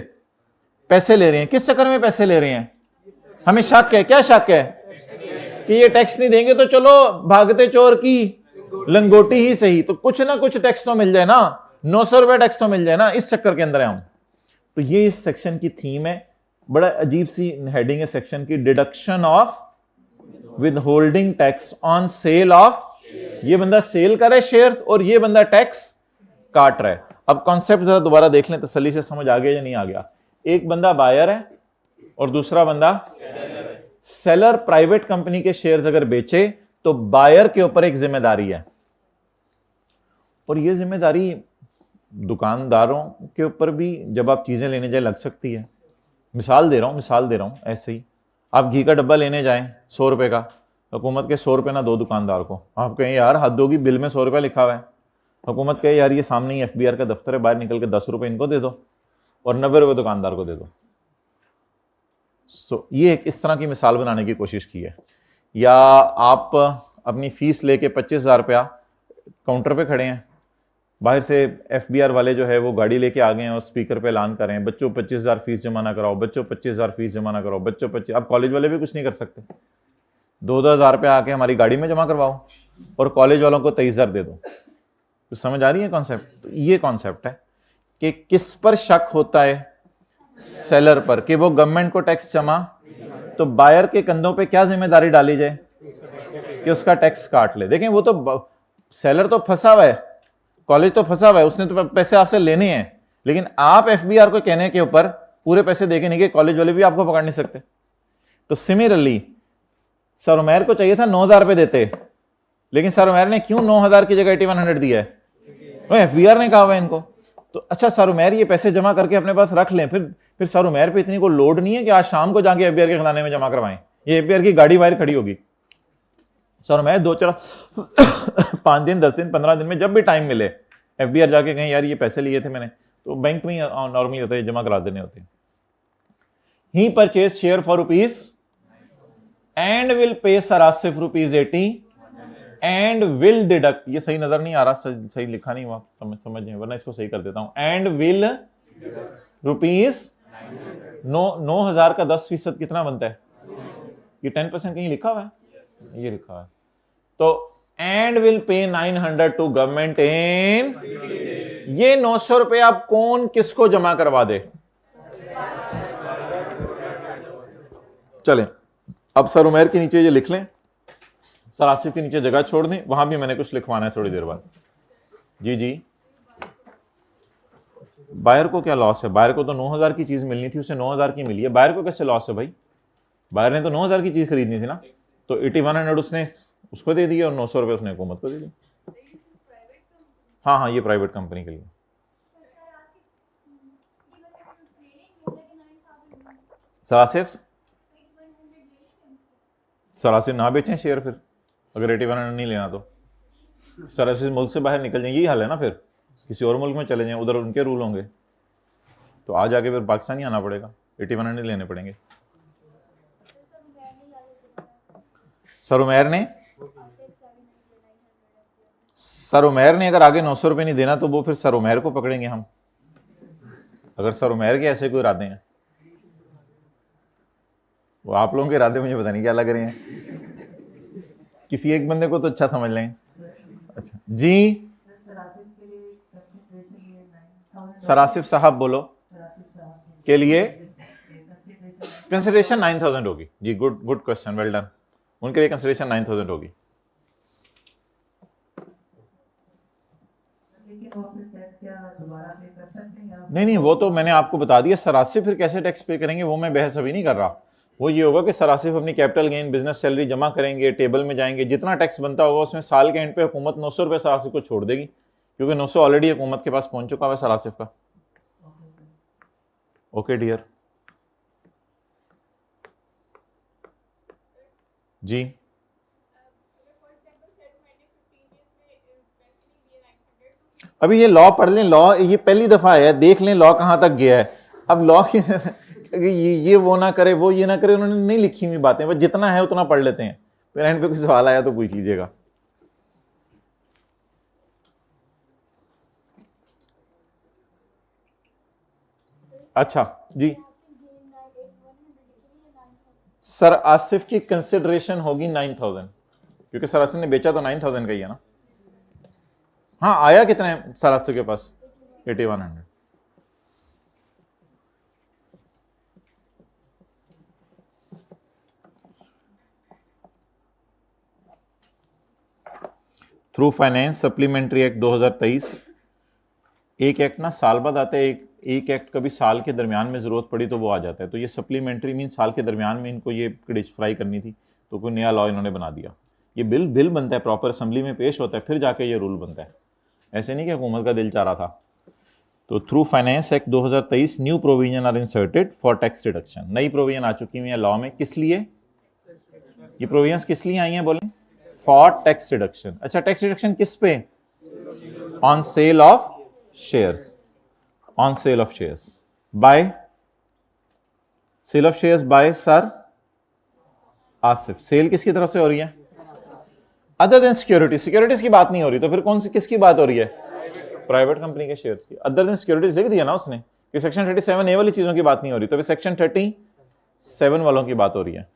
पैसे ले रहे हैं। किस चक्कर में पैसे ले रहे हैं? हमें शक है। क्या शक है? कि ये टैक्स नहीं देंगे तो चलो भागते चोर की लंगोटी ही सही, तो कुछ ना कुछ टैक्स तो मिल जाए ना, 900 रुपए टैक्स तो मिल जाए ना, इस चक्कर के अंदर है हम। तो ये इस सेक्शन की थीम है, बड़ा अजीब सी हेडिंग है सेक्शन की, deduction of with holding tax on sale of, ये बंदा सेल कर रहा है शेयर्स और ये बंदा टैक्स काट रहा है। अब कॉन्सेप्ट जरा दोबारा देख लें, तसल्ली से समझ आ गया या नहीं आ गया। एक बंदा बायर है और दूसरा बंदा सेलर। प्राइवेट कंपनी के शेयर्स अगर बेचे तो बायर के ऊपर एक जिम्मेदारी है, और ये जिम्मेदारी दुकानदारों के ऊपर भी जब आप चीजें लेने जाए लग सकती है। मिसाल दे रहा हूं ऐसे ही, आप घी का डब्बा लेने जाएं 100 रुपए का, हुकूमत के 100 रुपए ना दो दुकानदार को, आप कहें यार हद होगी, बिल में 100 रुपया लिखा हुआ है। हुकूमत कहे यार ये सामने ही FBR का दफ्तर है, बाहर निकल के 10 रुपए इनको दे दो और 90 रुपए दुकानदार को दे दो। ये एक इस तरह की मिसाल बनाने की कोशिश की है। या आप अपनी फीस लेके 25,000 रुपया काउंटर पे खड़े हैं, बाहर से FBR वाले जो है वो गाड़ी लेके आ गए हैं और स्पीकर पे ऐलान कर रहे हैं बच्चों 25,000 फीस जमा ना कराओ, बच्चों 25,000 फीस जमा ना कराओ, बच्चों 25। अब कॉलेज वाले भी कुछ नहीं कर सकते, 2-2 हज़ार रुपया आके हमारी गाड़ी में जमा करवाओ और कॉलेज वालों को 23,000 दे दो। तो समझ आ रही है कॉन्सेप्ट? तो ये कॉन्सेप्ट है कि किस पर शक होता है, सेलर पर, कि वो गवर्नमेंट को टैक्स जमा, तो बायर के कंधों पे क्या जिम्मेदारी डाली जाए कि उसका टैक्स काट ले। देखें वो तो सेलर तो फंसा हुआ है, कॉलेज तो फंसा हुआ है, उसने तो पैसे आपसे लेने हैं, लेकिन आप FBR को कहने के ऊपर पूरे पैसे देके नहीं, कि कॉलेज वाले भी आपको पकड़ नहीं सकते। तो सिमिलरली सर उमैर को चाहिए था 9,000 रुपए देते, लेकिन सर उमैर ने क्यों 9,000 की जगह 8100 दिया है? FBR ने कहा हुआ है इनको। तो अच्छा सर उमैर ये पैसे जमा करके अपने पास रख लें, फिर सर उमैर पे इतनी को लोड नहीं है कि आज शाम को जाके FBR के खजाने में जमा करवाएं, ये FBR की गाड़ी बाहर खड़ी होगी। सर उमैर 2-4 5 दिन 10 दिन 15 दिन में जब भी टाइम मिले FBR जाके कहें यार ये पैसे लिए थे मैंने, तो बैंक में नॉर्मली होता है जमा करा देने होते हैं। He purchase share for rupees and will pay sir Asif ₹80 and will deduct, ये सही नजर नहीं आ रहा, सही लिखा नहीं हुआ, समझ नहीं, वरना इसको सही कर देता हूं। एंड विल ₹9,000 का 10% कितना बनता है? ये 10% कहीं लिखा हुआ है, ये लिखा हुआ है। तो and will pay 900 to government in, ये 900 रुपए आप कौन किसको जमा करवा दे? चलें अब सर उमैर के नीचे ये लिख लें, सर आसिफ के नीचे जगह छोड़ दें, वहां भी मैंने कुछ लिखवाना है थोड़ी देर बाद। जी बायर को क्या लॉस है? बायर को तो 9,000 की चीज मिलनी थी, उसे 9,000 की मिली है, बायर को कैसे लॉस है भाई? बायर ने तो 9,000 की चीज खरीदनी थी ना, तो 8100 उसने उसको दे दिया और 900 रुपए उसने हुकूमत को दे दी। हाँ ये प्राइवेट कंपनी के लिए। सर आसिफ ना बेचें शेयर, फिर अगर 8100 नहीं लेना तो सर आसिफ मुल्क से बाहर निकल जाए, यही हाल है ना, फिर किसी और मुल्क में चले जाएं, उधर उनके रूल होंगे, तो आ जाके फिर पाकिस्तान ही आना पड़ेगा, 8100 लेने पड़ेंगे। सर उमैर ने अगर आगे 900 रुपये नहीं देना तो वो फिर सर उमैर को पकड़ेंगे हम, अगर सर उमैर के ऐसे कोई इरादे हैं। वो आप लोगों के इरादे मुझे पता नहीं क्या लग रहे हैं, किसी एक बंदे को तो अच्छा समझ लें। अच्छा जी सर आसिफ साहब बोलो के लिए कंसिडरेशन 9,000 होगी जी। Good question, well done. उनके लिए कंसिडरेशन 9,000 होगी। नहीं वो तो मैंने आपको बता दिया। सर आसिफ फिर कैसे टैक्स पे करेंगे वो मैं बहस अभी नहीं कर रहा। वो ये होगा कि सर आसिफ अपनी कैपिटल गेन बिजनेस सैलरी जमा करेंगे, टेबल में जाएंगे, जितना टैक्स बनता होगा उसमें साल के एंड पे हुकूमत 900 रुपये सर आसिफ को छोड़ देगी, क्योंकि 900 ऑलरेडी हुकूमत के पास पहुंच चुका है सर आसिफ का। ओके डियर जी। अभी ये लॉ पढ़ लें, लॉ ये पहली दफा है, देख लें लॉ कहां तक गया है। अब लॉ ये वो ना करे वो ये ना करे, उन्होंने नहीं लिखी हुई बातें, बस जितना है उतना पढ़ लेते हैं, फिर एंड पे कुछ सवाल आया तो पूछ लीजिएगा। अच्छा जी सर आसिफ की कंसिडरेशन होगी 9,000, क्योंकि सर आसिफ ने बेचा तो 9,000 का ही है ना। हाँ आया कितना है सर आसिफ के पास? 8100। Through finance supplementary act 2023। एक एक्ट ना साल बाद आता है, एक एक्ट कभी साल के दरमियान में जरूरत पड़ी तो वो आ जाता है। तो ये सप्लीमेंट्री मीन साल के दरमियान में इनको ये डिश फ्राई करनी थी, तो कोई नया लॉ इन्होंने बना दिया। ये बिल बनता है, प्रॉपर असेंबली में पेश होता है, फिर जाके ये रूल बनता है। ऐसे नहीं कि हुकूमत का दिल चाह रहा था। तो through finance act 2023 new provision are inserted for tax reduction. नई प्रोविजन आ चुकी हुई है लॉ में, किस लिए? ये प्रोविजंस किस लिए आई हैं बोलें? For tax reduction. अच्छा, टैक्स रिडक्शन किस पे? On sale of shares, on sale of shares by, sale of shares by sir Asif. Sale किसकी तरफ से हो रही है? Other than securities. सिक्योरिटीज की बात नहीं हो रही, तो फिर कौन सी किसकी बात हो रही है? प्राइवेट कंपनी के शेयर्स की। अदर देन सिक्योरिटीज लिख दिया ना उसने कि सेक्शन 37A वाली चीजों की बात नहीं हो रही, तो फिर सेक्शन 37 वालों की बात हो रही है।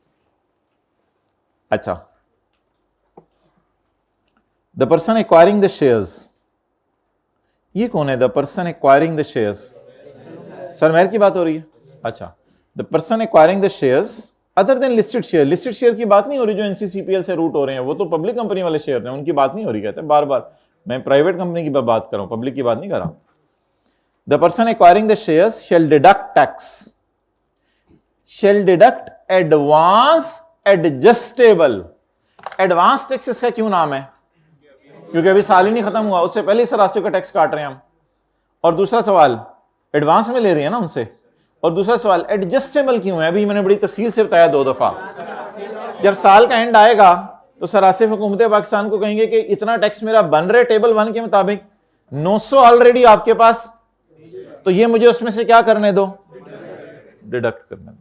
अच्छा, the person acquiring the shares, ये कौन है? The person acquiring the shares, sir Mehar की बात हो रही है। अच्छा, the person acquiring the shares other than listed share. Listed share की बात नहीं हो रही जो एनसीसीपीएल से रूट हो रहे हैं, वो तो पब्लिक कंपनी वाले शेयर हैं, उनकी बात नहीं हो रही। कहते हैं बार बार मैं प्राइवेट कंपनी की बात कर रहा हूं, पब्लिक की बात नहीं कर रहा। The person acquiring the shares shall deduct tax, shall deduct advance adjustable. Advance tax इसका क्यों नाम है? क्योंकि अभी साल ही नहीं खत्म हुआ, उससे पहले सर राशि का टैक्स काट रहे हैं हम। और दूसरा सवाल, एडवांस में ले रहे हैं ना उनसे। और दूसरा सवाल, एडजस्टेबल क्यों है? अभी मैंने बड़ी तफसील से बताया 2 दफा। जब साल का एंड आएगा तो सर आसिफ हुकूमत पाकिस्तान को कहेंगे कि इतना टैक्स मेरा बन रहे टेबल 1 के मुताबिक, 900 ऑलरेडी आपके पास, तो ये मुझे उसमें से क्या करने दो? डिडक्ट करने दो।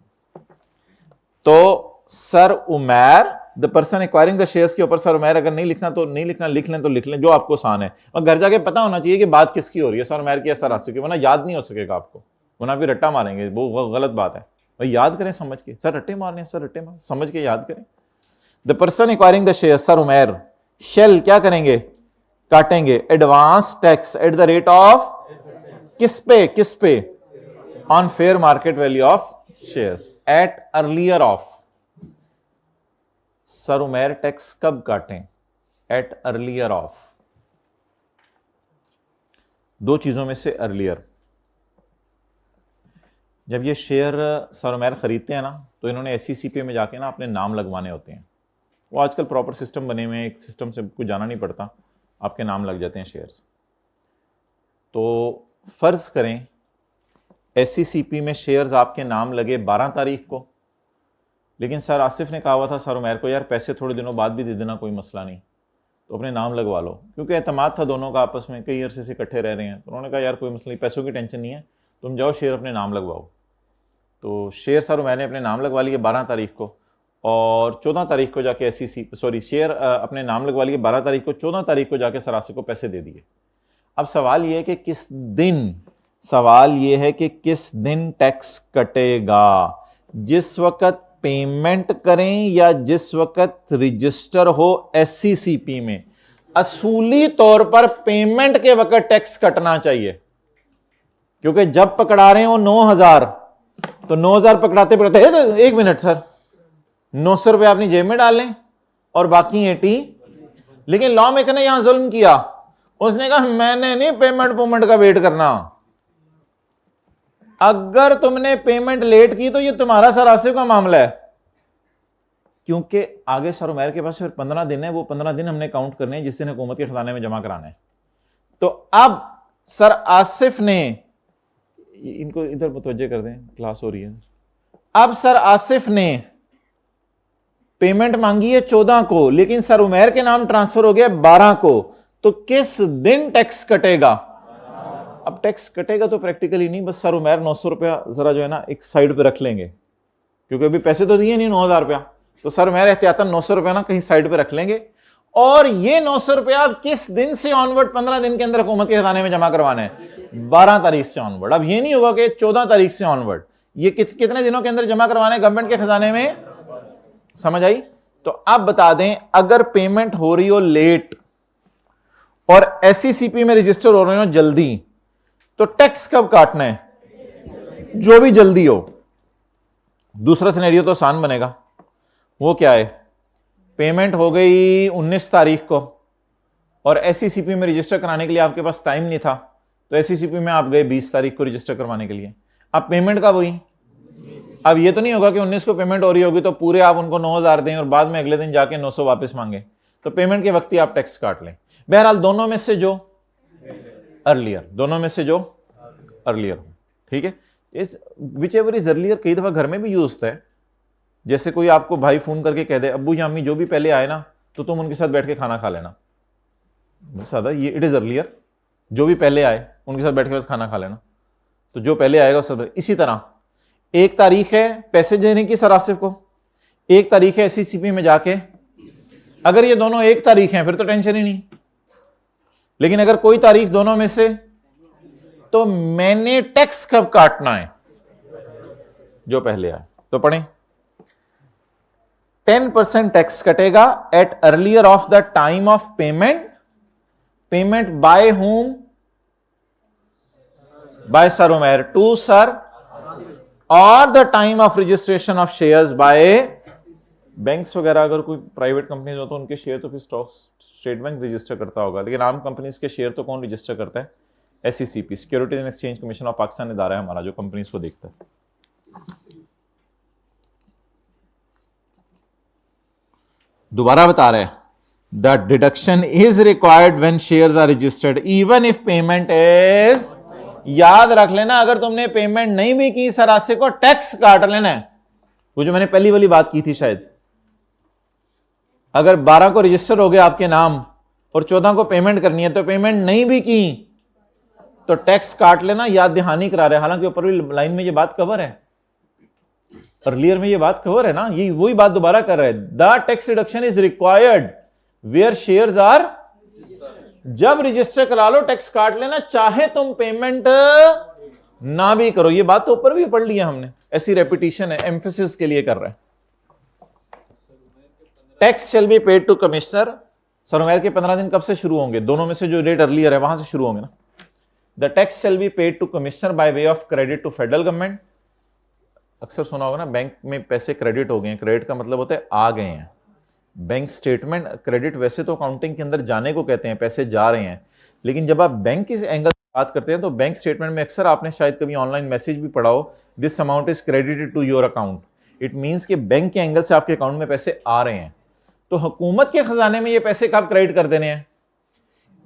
तो sir Umair, the person acquiring the shares के ऊपर सर उमैर अगर नहीं लिखना तो नहीं लिखना, लिख लें तो लिख लें, जो आपको आसान है। और घर जाके पता होना चाहिए कि बात किसकी हो रही है, सर उमैर की या सर आसिफ की, वरना याद नहीं हो सकेगा आपको, वरना भी रट्टा मारेंगे, वो गलत बात है। भाई याद करें समझ के, सर रट्टे मारने, सर रट्टे मार, समझ के याद करें। The person acquiring the share sir Umair shall क्या करेंगे? काटेंगे advance tax at the rate of, किस पे? किस पे? On fair market value of shares at earlier of. Sir Umair tax कब काटें? Eight earlier of. 2 चीजों में से अर्लियर। जब ये शेयर सर उमैर खरीदते हैं ना, तो इन्होंने SCCPA में जाके ना अपने नाम लगवाने होते हैं। वो आजकल प्रॉपर सिस्टम बने हुए हैं, एक सिस्टम से कुछ जाना नहीं पड़ता, आपके नाम लग जाते हैं शेयर्स। तो फर्ज करें SCCP में शेयर्स आपके नाम लगे 12 तारीख को, लेकिन सर आसिफ ने कहा हुआ था सर उमैर को यार पैसे थोड़े दिनों बाद भी दे देना, कोई मसला नहीं, तो अपने नाम लगवा लो। क्योंकि एतमाद था दोनों का आपस में, कई अरसे से इकट्ठे रह रहे हैं, तो उन्होंने कहा यार कोई मसला नहीं, पैसों की टेंशन नहीं है, तुम जाओ शेयर अपने नाम लगवाओ। तो शेयर सर उमैर ने अपने नाम लगवा लिए 12 तारीख को, और 14 तारीख को जाके शेयर अपने नाम लगवा लिए 12 तारीख को, 14 तारीख को जाके सर आसिफ को पैसे दे दिए। अब सवाल ये है कि किस दिन, सवाल ये है कि किस दिन टैक्स कटेगा? जिस वक्त पेमेंट करें या जिस वक्त रजिस्टर हो SCCP में? असूली तौर पर पेमेंट के वक्त टैक्स कटना चाहिए, क्योंकि जब पकड़ा रहे हो 9,000, तो 9,000 पकड़ाते पकड़ाते 1 मिनट सर, 900 रुपये अपनी जेब में डाल लें और बाकी 80। लेकिन लॉ मेकर ने यहां जुल्म किया, उसने कहा मैंने नहीं पेमेंट का वेट करना, अगर तुमने पेमेंट लेट की तो ये तुम्हारा सर आसिफ का मामला है। क्योंकि आगे सर उमैर के पास फिर 15 दिन है, वो 15 दिन हमने काउंट करने हैं जिस दिन हुकूमत के खजाने में जमा कराना है। तो अब सर आसिफ ने, इनको इधर मुतवज्जे कर दें, क्लास हो रही है। अब सर आसिफ ने पेमेंट मांगी है 14 को, लेकिन सर उमैर के नाम ट्रांसफर हो गया 12 को, तो किस दिन टैक्स कटेगा? अब टैक्स कटेगा तो प्रैक्टिकली नहीं, बस सर उमैर 900 रुपया जरा जो है ना एक साइड पे रख लेंगे, क्योंकि अभी पैसे तो दिए नहीं 9,000 रुपया, तो सर उमैर एहतियातन 900 रुपया ना कहीं साइड पे रख लेंगे। और ये 900 रुपया किस दिन से ऑनवर्ड 15 दिन के अंदर हुकूमत के खजाने में जमा करवाना है? 12 तारीख से ऑनवर्ड। अब ये नहीं होगा कि 14 तारीख से ऑनवर्ड, ये कितने दिनों के अंदर जमा करवाना है गवर्नमेंट के खजाने में? समझ आई? तो अब बता दें, अगर पेमेंट हो रही हो लेट और SCCP में रजिस्टर हो रहे हो जल्दी, तो टैक्स कब काटना है? जो भी जल्दी हो। दूसरा सिनेरियो तो आसान बनेगा, वो क्या है? पेमेंट हो गई 19 तारीख को और एससीसीपी में रजिस्टर कराने के लिए आपके पास टाइम नहीं था, तो एससीसीपी में आप गए 20 तारीख को रजिस्टर करवाने के लिए। अब पेमेंट कब हुई? अब ये तो नहीं होगा कि 19 को पेमेंट हो रही होगी तो पूरे आप उनको 9,000 दें और बाद में अगले दिन जाके 900 वापस मांगे, तो पेमेंट के वक्त ही आप टैक्स काट लें। बहरहाल दोनों में से जो अर्लियर, दोनों में से जो अर्लियर हो, ठीक है। इस विच एवर इज अर्लियर कई दफा घर में भी यूज होता है। जैसे कोई आपको भाई फोन करके कह दे अब्बू या अम्मी जो भी पहले आए ना तो तुम उनके साथ बैठ के खाना खा लेना, सादा ये इट इज अर्लियर, जो भी पहले आए उनके साथ बैठ के बस खाना खा लेना, तो जो पहले आएगा सब। इसी तरह एक तारीख है पैसे देने की सर आसिफ को, एक तारीख है एससीसीपी में जाके, अगर ये दोनों एक तारीख हैं फिर तो टेंशन ही नहीं, लेकिन अगर कोई तारीख दोनों में से, तो मैंने टैक्स कब काटना है? जो पहले आए। तो पढ़ें, 10% टैक्स कटेगा at earlier of the time of payment, payment by whom? By sir Umair to sir, और the time of registration of shares by banks वगैरह। अगर कोई प्राइवेट कंपनीज हो तो उनके शेयर तो फिर स्टेट बैंक रजिस्टर करता होगा, लेकिन आम कंपनीज के शेयर तो कौन रजिस्टर करता है? SCCP, securities and exchange commission of Pakistan इदारा है हमारा जो कंपनीज को देखता है। दोबारा बता रहे हैं, the deduction is required when shares are registered even if payment is, याद रख लेना अगर तुमने पेमेंट नहीं भी की सरासे को टैक्स काट लेना है। वो जो मैंने पहली वाली बात की थी शायद, अगर 12 को रजिस्टर हो गया आपके नाम और 14 को पेमेंट करनी है तो पेमेंट नहीं भी की तो टैक्स काट लेना, याद दहानी करा रहे हैं। हालांकि ऊपर भी लाइन में ये बात कवर है, अर्लियर में ये बात कवर है ना, ये वही बात दोबारा कर रहा है। The tax reduction is required where shares are, जब रजिस्टर करा लो टैक्स काट लेना, चाहे तुम पेमेंट ना भी करो। ये बात तो ऊपर भी पढ़ लिया हमने, ऐसी रेपिटेशन है, एम्फेसिस के लिए कर रहे हैं। Tax shall be paid to commissioner, सरमेर के 15 दिन कब से शुरू होंगे? दोनों में से जो डेट अर्लियर है वहां से शुरू होंगे ना। The tax shall be paid to commissioner by way of credit to federal government. अक्सर सुना होगा ना, बैंक में पैसे क्रेडिट हो गए हैं, क्रेडिट का मतलब होता है आ गए हैं। बैंक स्टेटमेंट क्रेडिट वैसे तो अकाउंटिंग के अंदर जाने को कहते हैं, पैसे जा रहे हैं, लेकिन जब आप बैंक के एंगल से बात करते हैं तो बैंक स्टेटमेंट में अक्सर आपने शायद कभी ऑनलाइन मैसेज भी पढ़ा हो, this amount is credited to your account. It means कि बैंक के एंगल से आपके अकाउंट में पैसे आ रहे हैं। तो हुकूमत के खजाने में ये पैसे कब क्रेडिट कर देने हैं?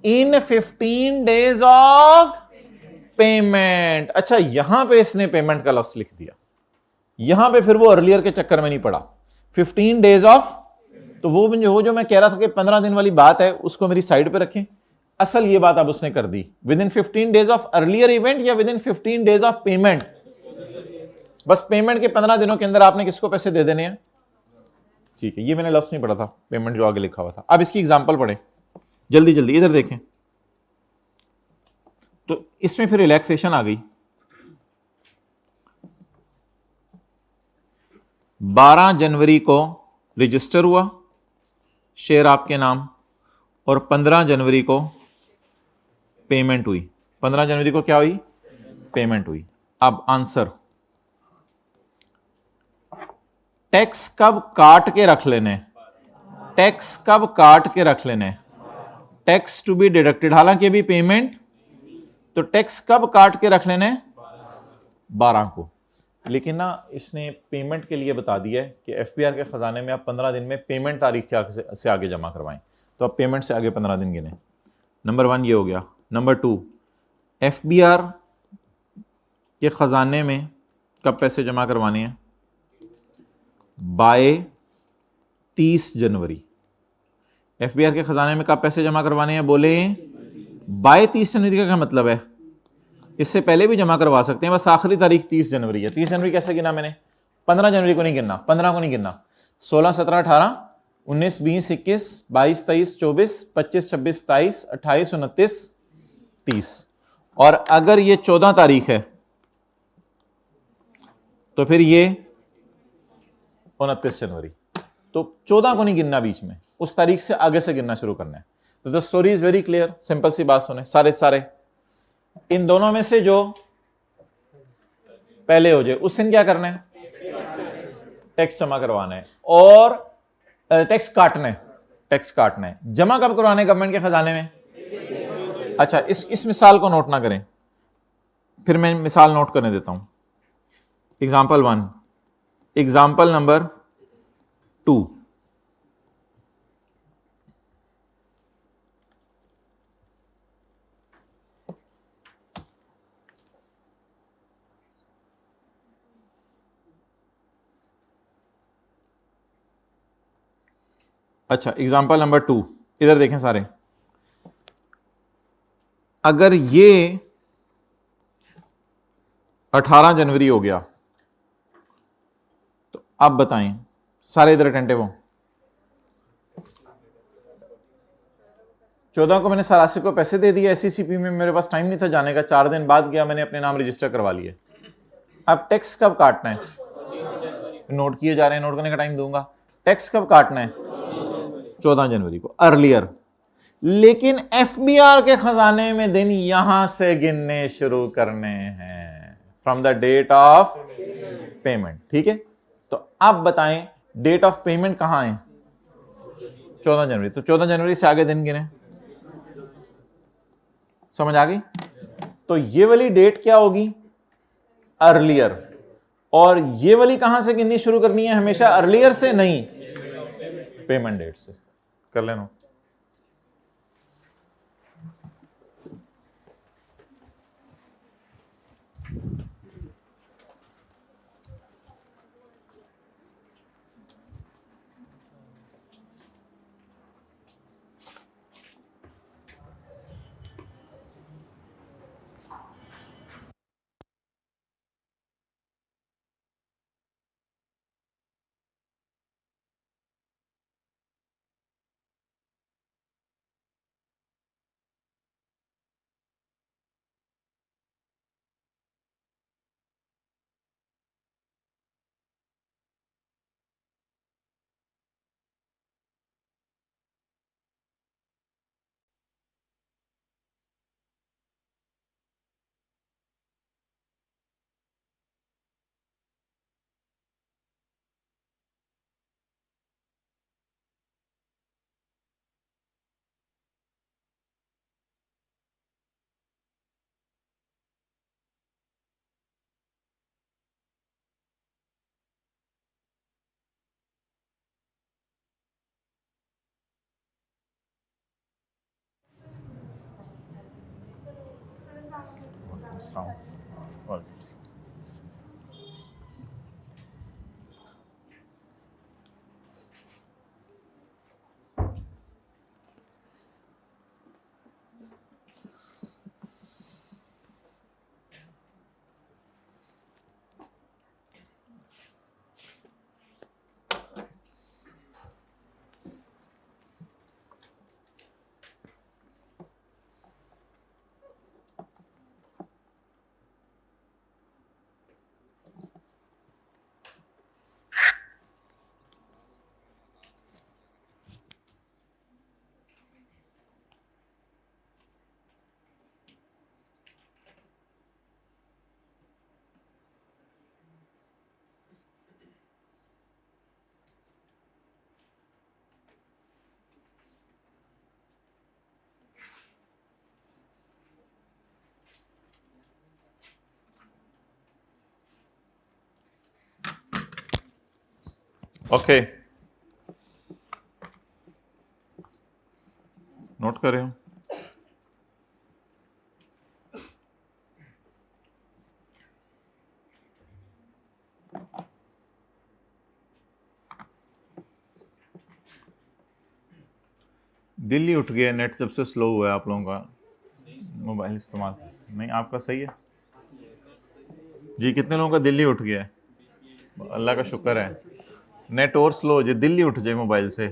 इन 15 डेज ऑफ पेमेंट। अच्छा, यहां पे इसने पेमेंट का लफ्ज लिख दिया, यहां पे फिर वो अर्लियर के चक्कर में नहीं पड़ा। 15 डेज ऑफ, तो वो जो मैं कह रहा था कि 15 दिन वाली बात है उसको मेरी साइड पे रखें। असल ये बात अब उसने कर दी, within 15 days of earlier event या within 15 days of payment. बस पेमेंट के 15 दिनों के अंदर आपने किसको पैसे दे देने हैं, ठीक है। ये मैंने लफ्ज नहीं पढ़ा था, पेमेंट जो आगे लिखा हुआ था। अब इसकी एग्जांपल पढ़े जल्दी जल्दी, इधर देखें। तो इसमें फिर रिलैक्सेशन आ गई। 12 जनवरी को रजिस्टर हुआ शेयर आपके नाम और 15 जनवरी को पेमेंट हुई। 15 जनवरी को क्या हुई? पेमेंट हुई। अब आंसर, टैक्स कब काट के रख लेने? टैक्स कब काट के रख लेने? टैक्स टू बी डिडक्टेड, हालांकि अभी पेमेंट, तो टैक्स कब काट के रख लेने? 12 को। लेकिन ना इसने पेमेंट के लिए बता दिया है कि एफबीआर के खजाने में आप 15 दिन में पेमेंट तारीख से आगे जमा करवाएं, तो आप पेमेंट से आगे 15 दिन गिने। नंबर 1 ये हो गया। नंबर 2, एफबीआर के खजाने में कब पैसे जमा करवाने हैं? बाय 30 जनवरी। एफबीआर के खजाने में कब पैसे जमा करवाने हैं? बोले बाय 30 जनवरी का क्या मतलब है? इससे पहले भी जमा करवा सकते हैं, बस आखिरी तारीख 30 जनवरी है। 30 जनवरी कैसे गिना मैंने? 15 जनवरी को नहीं गिनना, 15 को नहीं गिनना, 16, 17, 18, 19, 20, 21, 22, 23, 24, 25, 26, 27, 28, 29, 30। और अगर ये 14 तारीख है तो फिर ये 29 जनवरी। तो 14 को नहीं गिनना बीच में, उस तारीख से आगे से गिनना शुरू करना है। तो the story is very clear, simple सी बात सुने सारे इन दोनों में से जो पहले हो जाए उस दिन क्या करना है? टैक्स जमा करवाना है और टैक्स काटना है। टैक्स काटना है। जमा कब करवाने गवर्नमेंट के खजाने में? अच्छा, इस मिसाल को नोट ना करें, फिर मैं मिसाल नोट करने देता हूं। एग्जाम्पल 1, एग्जाम्पल नंबर 2, अच्छा एग्जाम्पल नंबर 2, इधर देखें सारे। अगर ये 18 जनवरी हो गया तो आप बताएं, सारे इधर अटेंटिव हो। 14 को मैंने सरासी को पैसे दे दिए एससीसीपी में, मेरे पास टाइम नहीं था जाने का, 4 दिन बाद गया, मैंने अपने नाम रजिस्टर करवा लिए। अब टैक्स कब काटना है? नोट किए जा रहे हैं, नोट करने का टाइम दूंगा। टैक्स कब काटना है? 14 जनवरी को, अर्लियर। लेकिन एफबीआर के खजाने में दिन यहां से गिनने शुरू करने हैं, from the date of payment. ठीक है, तो आप बताएं डेट ऑफ पेमेंट कहां है? 14 जनवरी। तो 14 जनवरी से आगे दिन गिने। समझ आ गई? तो ये वाली डेट क्या होगी? अर्लियर। और ये वाली कहां से गिननी शुरू करनी है? हमेशा अर्लियर से नहीं, पेमेंट डेट से। कर लेना। ओके, नोट कर रहे हो? दिल्ली उठ गया नेट जब से स्लो हुआ है आप लोगों का मोबाइल इस्तेमाल। नहीं, आपका सही है जी। कितने लोगों का दिल्ली उठ गया है? अल्लाह का शुक्र है। नेट और स्लो हो जाए, दिल्ली उठ जाए मोबाइल से।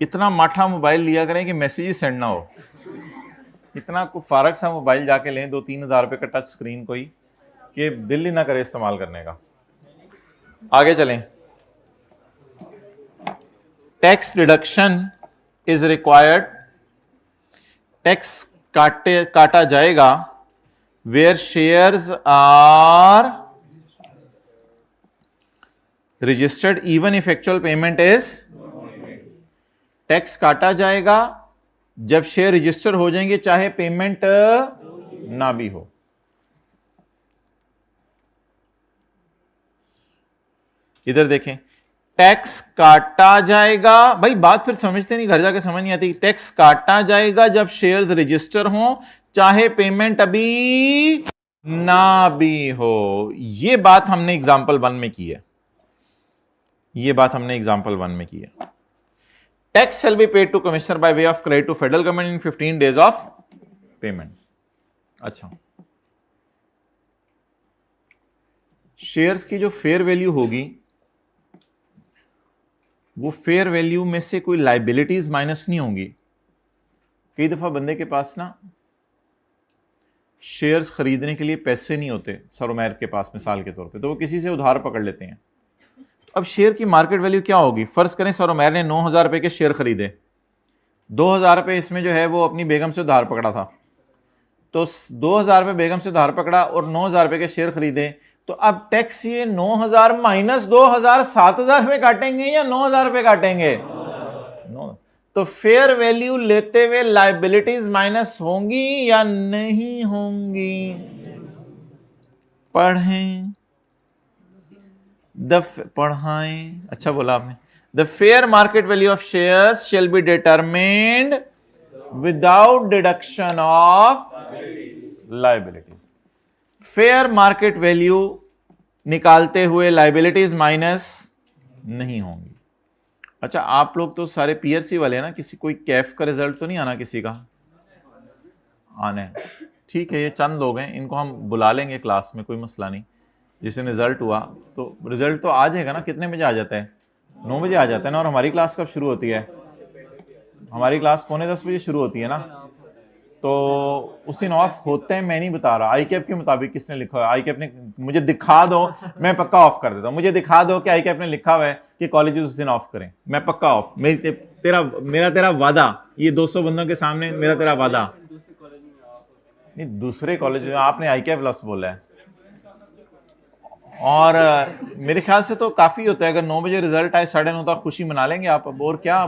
इतना माठा मोबाइल लिया करें कि मैसेज ही सेंड ना हो। इतना को फारक सा मोबाइल जाके लें 2-3 हज़ार रुपए का टच स्क्रीन कोई, कि दिल ही ना करे इस्तेमाल करने का। आगे चलें। Tax deduction is required, tax काटा जाएगा where shares are registered even if actual payment is tax काटा जाएगा जब शेयर रजिस्टर हो जाएंगे, चाहे पेमेंट ना भी हो। इधर देखें, टैक्स काटा जाएगा, भाई बात फिर समझते नहीं, घर जाके समझ नहीं आती। टैक्स काटा जाएगा जब शेयर्स रजिस्टर हो, चाहे पेमेंट अभी ना भी हो। ये बात हमने एग्जांपल 1 में की है, ये बात हमने एग्जांपल 1 में की है। Tax shall be paid to commissioner by way of credit to federal government in 15 days of payment। अच्छा, शेयर्स की जो फेयर वैल्यू होगी, वो फेयर वैल्यू में से कोई लाइबिलिटीज माइनस नहीं होंगी। कई दफा बंदे के पास ना शेयर्स खरीदने के लिए पैसे नहीं होते सरोमैर के पास मिसाल के तौर पे, तो वो किसी से उधार पकड़ लेते हैं। अब शेयर की मार्केट वैल्यू क्या होगी? फर्ज करें सरोमैर ने 9,000 रुपए के शेयर खरीदे, 2,000 रुपए इसमें जो है वो अपनी बेगम से उधार पकड़ा था, तो 2,000 रुपए बेगम से उधार पकड़ा और 9,000 रुपए के शेयर खरीदे, तो अब टैक्स ये 9,000 माइनस 2,000 7,000 रुपए काटेंगे या 9,000 रुपए काटेंगे? तो फेयर वैल्यू लेते हुए लाइबिलिटीज माइनस होंगी या नहीं होंगी? पढ़ें, पढ़ाएं, अच्छा बोला आपने। The fair market value of shares shall be determined without deduction of liabilities. Fair market value निकालते हुए लाइबिलिटीज माइनस नहीं होंगी। अच्छा, आप लोग तो सारे पीआरसी वाले हैं ना, किसी कोई कैफ का रिजल्ट तो नहीं आना किसी का? आना है, ठीक है, ये चंद लोग हैं, इनको हम बुला लेंगे क्लास में, कोई मसला नहीं। जिसे रिजल्ट हुआ तो रिजल्ट तो आ जाएगा ना, कितने बजे आ जाता है? 9 बजे आ जाता है ना। और हमारी क्लास कब शुरू होती है? हमारी क्लास 9:45 बजे शुरू होती है ना, तो उस दिन ऑफ होता है। मैं नहीं बता रहा, आई कैप के मुताबिक किसने लिखा है? आई कैप ने, मुझे दिखा दो, मैं पक्का ऑफ कर देता हूँ। मुझे दिखा दो कि आई कैप ने लिखा हुआ है कि कॉलेजेस उस दिन ऑफ करें, मैं पक्का ऑफ। मेरा तेरा वादा, ये 200 बंदों के सामने मेरा तेरा वादा। नहीं, दूसरे कॉलेज में आपने आई कैप लफ्ज बोला है, और मेरे ख्याल से तो काफी होता है। अगर 9 बजे रिजल्ट आए 9:30 तक खुशी मना लेंगे आप। अब और क्या,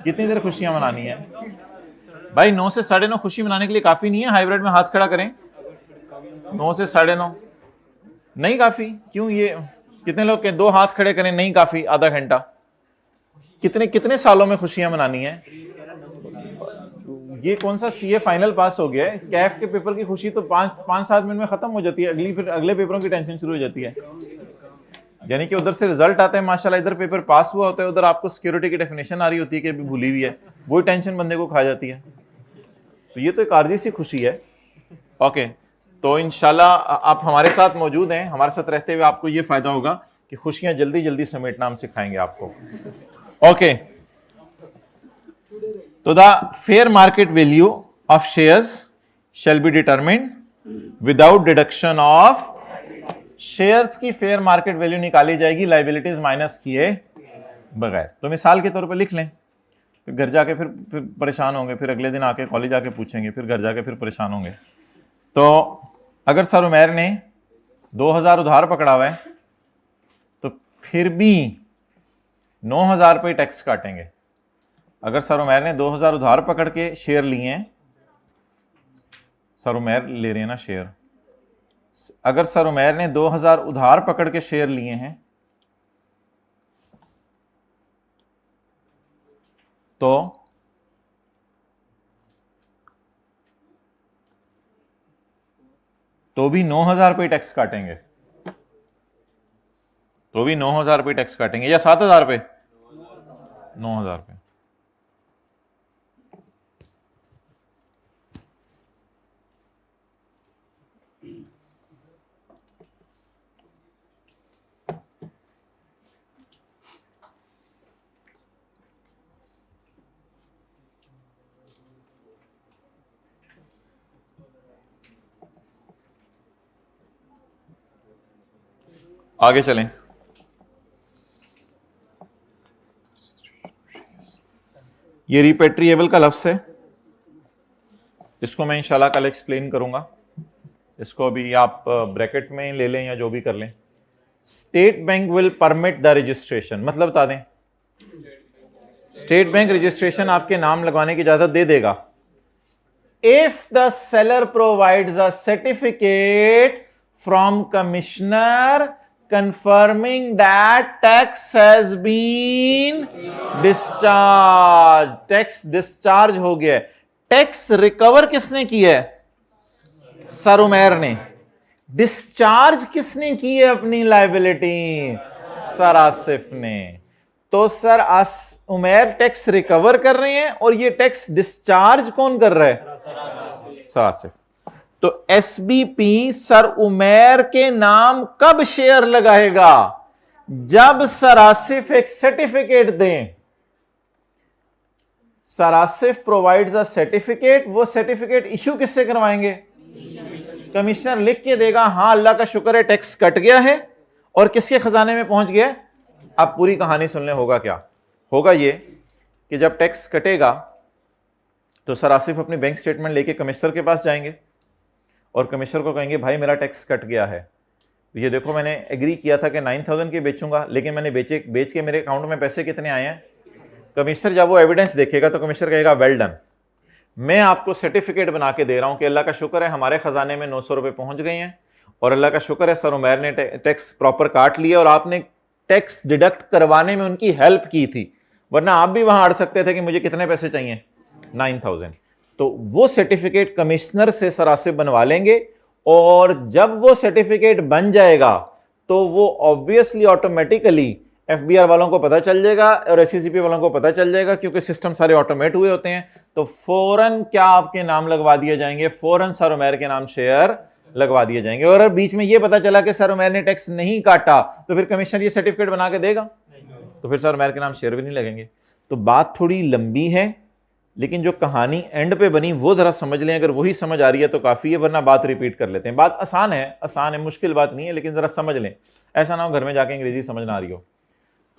कितनी देर खुशियां मनानी है भाई? 9 से 9:30 खुशी मनाने के लिए काफी नहीं है? हाइब्रिड में हाथ खड़ा करें। 9 से 9:30 नहीं काफी? क्यों? ये कितने लोग के 2 हाथ खड़े करें, नहीं काफी? आधा घंटा? कितने सालों में खुशियां मनानी है? ये कौन सा सीए फाइनल पास हो गया है? कैफ के पेपर की खुशी तो 5-7 मिनट में खत्म हो जाती है, फिर अगले पेपरों की टेंशन शुरू हो जाती है। यानी कि उधर से रिजल्ट आता है माशाल्लाह, इधर पेपर पास हुआ होता है, उधर आपको सिक्योरिटी की डेफिनेशन आ रही होती है कि अभी भूली हुई है, वो टेंशन बंदे को खा जाती है। तो ये तो एक आर्जी सी खुशी है। ओके, तो इंशाल्लाह आप हमारे साथ मौजूद हैं, हमारे साथ रहते हुए आपको ये फायदा होगा कि खुशियां जल्दी जल्दी समेटना हम सिखाएंगे आपको। ओके, तो the fair market value of shares shall be determined without deduction of. Shares की फेयर मार्केट वैल्यू निकाली जाएगी लाइबिलिटीज माइनस किए बगैर। तो मिसाल के तौर पर लिख लें, फिर घर जाके फिर परेशान होंगे, फिर अगले दिन आके कॉलेज आके पूछेंगे, फिर घर जाके फिर परेशान होंगे। तो अगर सर उमैर ने 2,000 उधार पकड़ा हुआ है, तो फिर भी 9,000 रुपये टैक्स काटेंगे। अगर सर उमैर ने 2,000 उधार पकड़ के शेयर लिए हैं, सर उमैर ले रहे हैं ना शेयर, अगर सर उमैर ने 2,000 उधार पकड़ के शेयर लिए हैं, तो भी 9,000 रुपये टैक्स काटेंगे, तो भी 9,000 रुपये टैक्स काटेंगे, या 7,000 रुपये? 9,000 रुपये। आगे चलें। ये रिपेट्रिएबल का लफ्ज है, इसको मैं इंशाल्लाह कल एक्सप्लेन करूंगा। इसको अभी आप ब्रैकेट में ले लें या जो भी कर लें। State bank will permit the registration, मतलब बता दें। स्टेट बैंक रजिस्ट्रेशन आपके नाम लगवाने की इजाजत दे देगा। If the seller provides a certificate from commissioner confirming that tax has been discharged, tax discharge हो गया। टैक्स रिकवर किसने किया है? सर उमैर ने। डिस्चार्ज किसने की है अपनी लायबिलिटी? सर आसिफ ने। तो सर उमैर टैक्स रिकवर कर रहे हैं और ये टैक्स डिस्चार्ज कौन कर रहा है? सर आसिफ। तो एसबीपी सर उमैर के नाम कब शेयर लगाएगा? जब सर आसिफ एक सर्टिफिकेट दें। Sir Asif provides a certificate, वो सर्टिफिकेट इशू किससे करवाएंगे? कमिश्नर लिख के देगा हां अल्लाह का शुक्र है टैक्स कट गया है और किसके खजाने में पहुंच गया? अब पूरी कहानी सुन ले। होगा क्या? होगा ये कि जब टैक्स कटेगा तो सर आसिफ अपनी बैंक स्टेटमेंट लेके कमिश्नर के पास जाएंगे और कमिश्नर को कहेंगे भाई मेरा टैक्स कट गया है, ये देखो मैंने एग्री किया था कि 9,000 के बेचूंगा, लेकिन मैंने बेच के मेरे अकाउंट में पैसे कितने आए हैं? कमिश्नर जब वो एविडेंस देखेगा तो कमिश्नर कहेगा वेल डन, मैं आपको सर्टिफिकेट बना के दे रहा हूं कि अल्लाह का शुक्र है हमारे खजाने में 900 रुपए पहुंच गए हैं और अल्लाह का शुक्र है सर उमैर ने टैक्स प्रॉपर काट लिया और आपने टैक्स डिडक्ट करवाने में उनकी हेल्प की थी, वरना आप भी वहां अड़ सकते थे कि मुझे कितने पैसे चाहिए? 9,000। तो वो सर्टिफिकेट कमिश्नर से सर आसिफ बनवा लेंगे और जब वो सर्टिफिकेट बन जाएगा तो वो ऑब्वियसली ऑटोमेटिकली एफबीआर वालों को पता चल जाएगा और एससीसीपी वालों को पता चल जाएगा, क्योंकि सिस्टम सारे ऑटोमेट हुए होते हैं। तो फौरन क्या आपके नाम लगवा दिए जाएंगे? फौरन सर उमैर के नाम शेयर लगवा दिए जाएंगे। और बीच में ये पता चला कि सर उमैर ने टैक्स नहीं काटा तो फिर कमिश्नर ये सर्टिफिकेट बना के देगा, तो फिर सर उमैर के नाम शेयर भी नहीं लगेंगे। तो बात थोड़ी लंबी है, लेकिन जो कहानी एंड पे बनी वो जरा समझ लें। अगर वही समझ आ रही है तो काफी है, वरना बात रिपीट कर लेते हैं। बात आसान है, मुश्किल बात नहीं है, लेकिन जरा समझ लें, ऐसा ना हो घर में जाके अंग्रेजी समझ ना आ रही हो।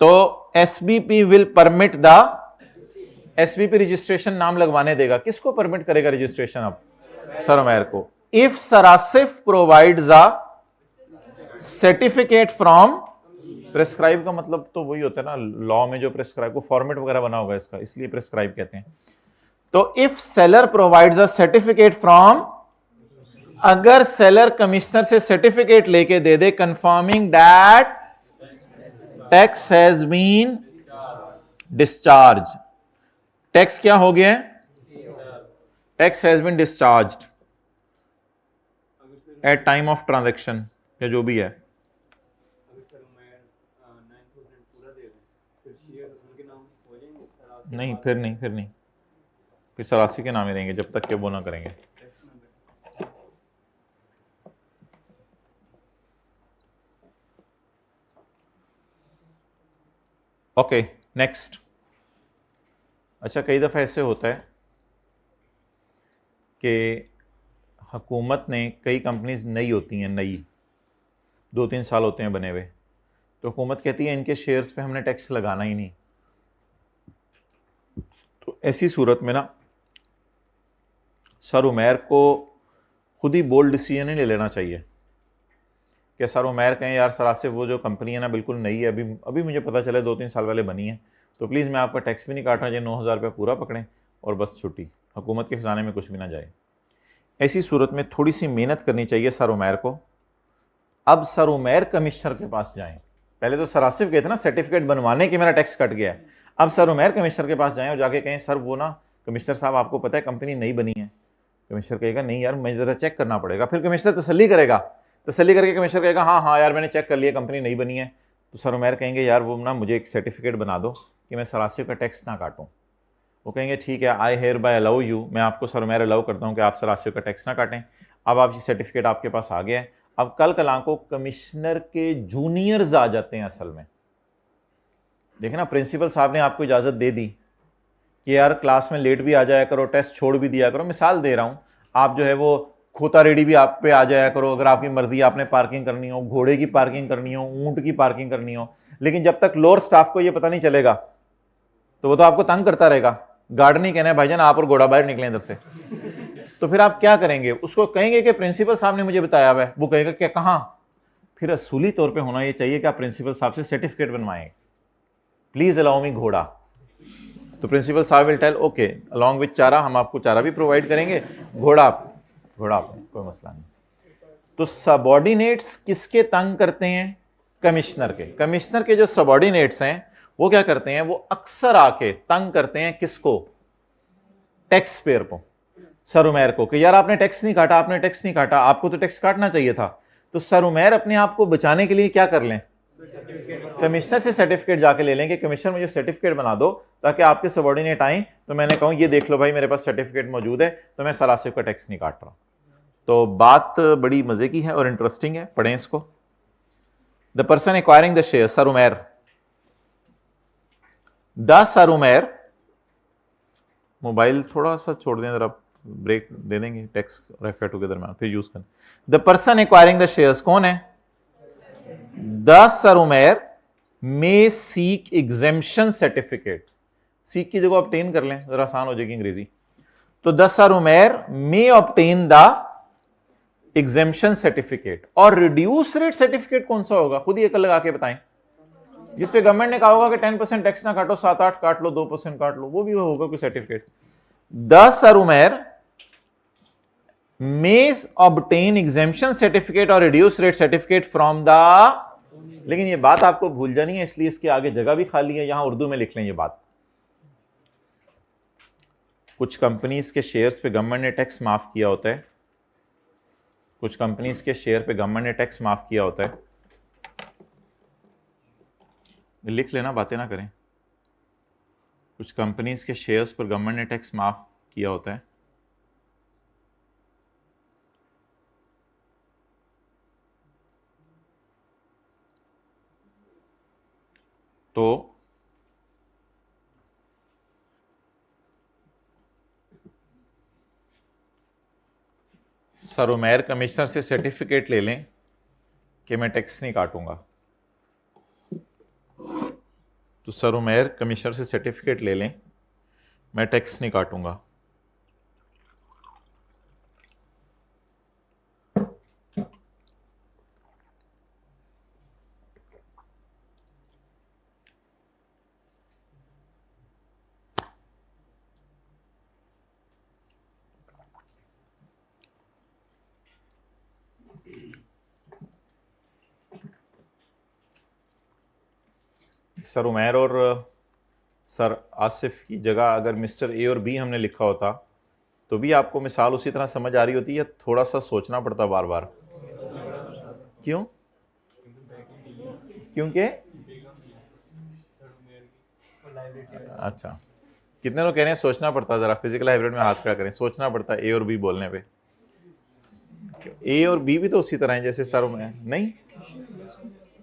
तो SBP will permit the, SBP registration नाम लगवाने देगा। किसको परमिट करेगा रजिस्ट्रेशन? अब सर उमैर को। If sir Asif provides a certificate from, prescribe का मतलब तो वही होता है ना लॉ में, जो प्रेस्क्राइब को फॉर्मेट वगैरह बना होगा इसका, इसलिए प्रेस्क्राइब कहते हैं। तो if seller provides a certificate from, अगर सेलर कमिश्नर से सर्टिफिकेट लेके दे दे confirming that tax has been discharge, tax क्या हो गया? Tax has been discharged at time of transaction या जो भी है। नहीं फिर नहीं, फिर सर आसिफ के नाम ही रहेंगे जब तक कि वो ना करेंगे। Okay next. अच्छा, कई दफ़ा ऐसे होता है कि हुकूमत ने, कई कंपनीज नई होती हैं, नई 2-3 साल होते हैं बने हुए, तो हुकूमत कहती है इनके शेयर्स पे हमने टैक्स लगाना ही नहीं। तो ऐसी सूरत में ना सर उमैर को खुद ही बोल्ड डिसीजन ही ले लेना चाहिए कि सर उमैर कहें यार सर आसिफ वो जो कंपनी है ना बिल्कुल नई है, अभी मुझे पता चला 2-3 साल पहले बनी है, तो प्लीज़ मैं आपका टैक्स भी नहीं काट रहा, ये 9,000 रुपये पूरा पकड़ें और बस छुट्टी, हुकूमत के खजाने में कुछ भी ना जाए। ऐसी सूरत में थोड़ी सी मेहनत करनी चाहिए सर उमैर को। अब सर उमैर कमिश्नर के पास जाएं। पहले तो सर आसिफ गए थे ना सर्टिफिकेट बनवाने कि मेरा टैक्स कट गया है, अब सर उमैर कमिश्नर के पास जाएं और जाके कहें सर वो ना कमिश्नर साहब आपको पता है कंपनी नई बनी है। कमिश्नर कहेगा नहीं यार मुझे ज़रा चेक करना पड़ेगा। फिर कमिश्नर तसल्ली करेगा, तसल्ली करके कमिश्नर कहेगा हाँ यार मैंने चेक कर लिया कंपनी नई बनी है। तो सर उमैर कहेंगे यार वो ना मुझे एक सर्टिफिकेट बना दो कि मैं सर आसिफ का टैक्स ना काटूँ। वो कहेंगे ठीक है, आई हेयर बाय अलाउ यू, मैं आपको सर उमैर अलाउ करता हूँ कि आप सर आसिफ का टैक्स ना काटें। अब आप ये सर्टिफिकेट आपके पास आ गया है। अब कल कलां को कमिश्नर के जूनियर्स आ जाते हैं। असल में देखें ना, प्रिंसिपल साहब ने आपको इजाज़त दे दी कि यार क्लास में लेट भी आ जाया करो, टेस्ट छोड़ भी दिया करो, मिसाल दे रहा हूँ, आप जो है वो खोता रेडी भी आप पे आ जाया करो अगर आपकी मर्जी, आपने पार्किंग करनी हो, घोड़े की पार्किंग करनी हो, ऊंट की पार्किंग करनी हो। लेकिन जब तक लोअर स्टाफ को ये पता नहीं चलेगा तो वो तो आपको तंग करता रहेगा, गार्ड नहीं कहना है भाईजान आप और घोड़ा बाहर निकले इधर से। तो फिर आप क्या करेंगे? उसको कहेंगे कि प्रिंसिपल साहब ने मुझे बताया हुआ है, वो कहेगा क्या कहाँ? फिर असूली तौर पे होना ये चाहिए कि आप प्रिंसिपल साहब से सर्टिफिकेट बनवाएं, प्लीज अलाउ मी घोड़ा, तो प्रिंसिपल साहब will tell okay along with चारा, हम आपको चारा भी प्रोवाइड करेंगे, घोड़ा कोई मसला नहीं। तो सबॉर्डिनेट्स किसके तंग करते हैं? कमिश्नर के। कमिश्नर के जो सबॉर्डिनेट्स हैं वो क्या करते हैं, वो अक्सर आके तंग करते हैं किसको? टैक्स पेयर को, सर उमैर को, कि यार आपने टैक्स नहीं काटा, आपने टैक्स नहीं काटा, आपको तो टैक्स काटना चाहिए था। तो सर उमैर अपने आप को बचाने के लिए क्या कर लें, कमिश्नर से सर्टिफिकेट जाके ले लें कि कमिश्नर मुझे सर्टिफिकेट बना दो, ताकि आपके सबॉर्डिनेट आए तो मैंने कहूं ये देख लो भाई मेरे पास सर्टिफिकेट मौजूद है, तो मैं सर आसिफ का टैक्स नहीं काट रहा। तो बात बड़ी मजे की है और इंटरेस्टिंग है, पढ़ें इसको। The person acquiring the share, sir Umair, the sir Umair, mobile थोड़ा सा छोड़ दें जरा, ब्रेक दे देंगे, टेक्स्ट और एफ टुगेदर में फिर यूज करें। The person acquiring the shares कौन है? The sir Umair may seek exemption certificate, seek की जगह ऑब्टेन कर लें, जरा आसान हो जाएगी अंग्रेजी। तो the sir Umair may obtain the exemption certificate. और रिड्यूस रेट सर्टिफिकेट कौन सा होगा, खुद ही एक लगा के बताएं, जिसपे गवर्नमेंट ने कहा होगा कि 10% टैक्स ना काटो, 7-8 काट लो, 2% काट लो, वो भी होगा कोई certificate. The sir Umair may obtain exemption certificate और reduced rate certificate from the, लेकिन ये बात आपको भूल जानी है, इसलिए इसके आगे जगह भी खाली है, यहां उर्दू में लिख लें ये बात। कुछ कंपनीज के शेयर्स पे गवर्नमेंट ने टैक्स माफ किया होता है, कुछ कंपनीज के शेयर पे गवर्नमेंट ने टैक्स माफ किया होता है, लिख लेना, बातें ना करें। कुछ कंपनीज के शेयर्स पर गवर्नमेंट ने टैक्स माफ किया होता है, तो सर उमैर कमिश्नर से सर्टिफिकेट ले लें कि मैं टैक्स नहीं काटूंगा। तो सर उमैर कमिश्नर से सर्टिफिकेट ले लें, मैं टैक्स नहीं काटूंगा। सर उमैर और सर आसिफ की जगह अगर मिस्टर ए और बी हमने लिखा होता तो भी आपको मिसाल उसी तरह समझ आ रही होती है, थोड़ा सा सोचना पड़ता बार बार। क्यों? क्योंकि अच्छा, कितने लोग कह रहे हैं सोचना पड़ता, जरा फिजिकल हाइब्रिड में हाथ खड़ा करें, सोचना पड़ता ए और बी बोलने पे। ए और बी भी तो उसी तरह है जैसे सर उमैर, नहीं?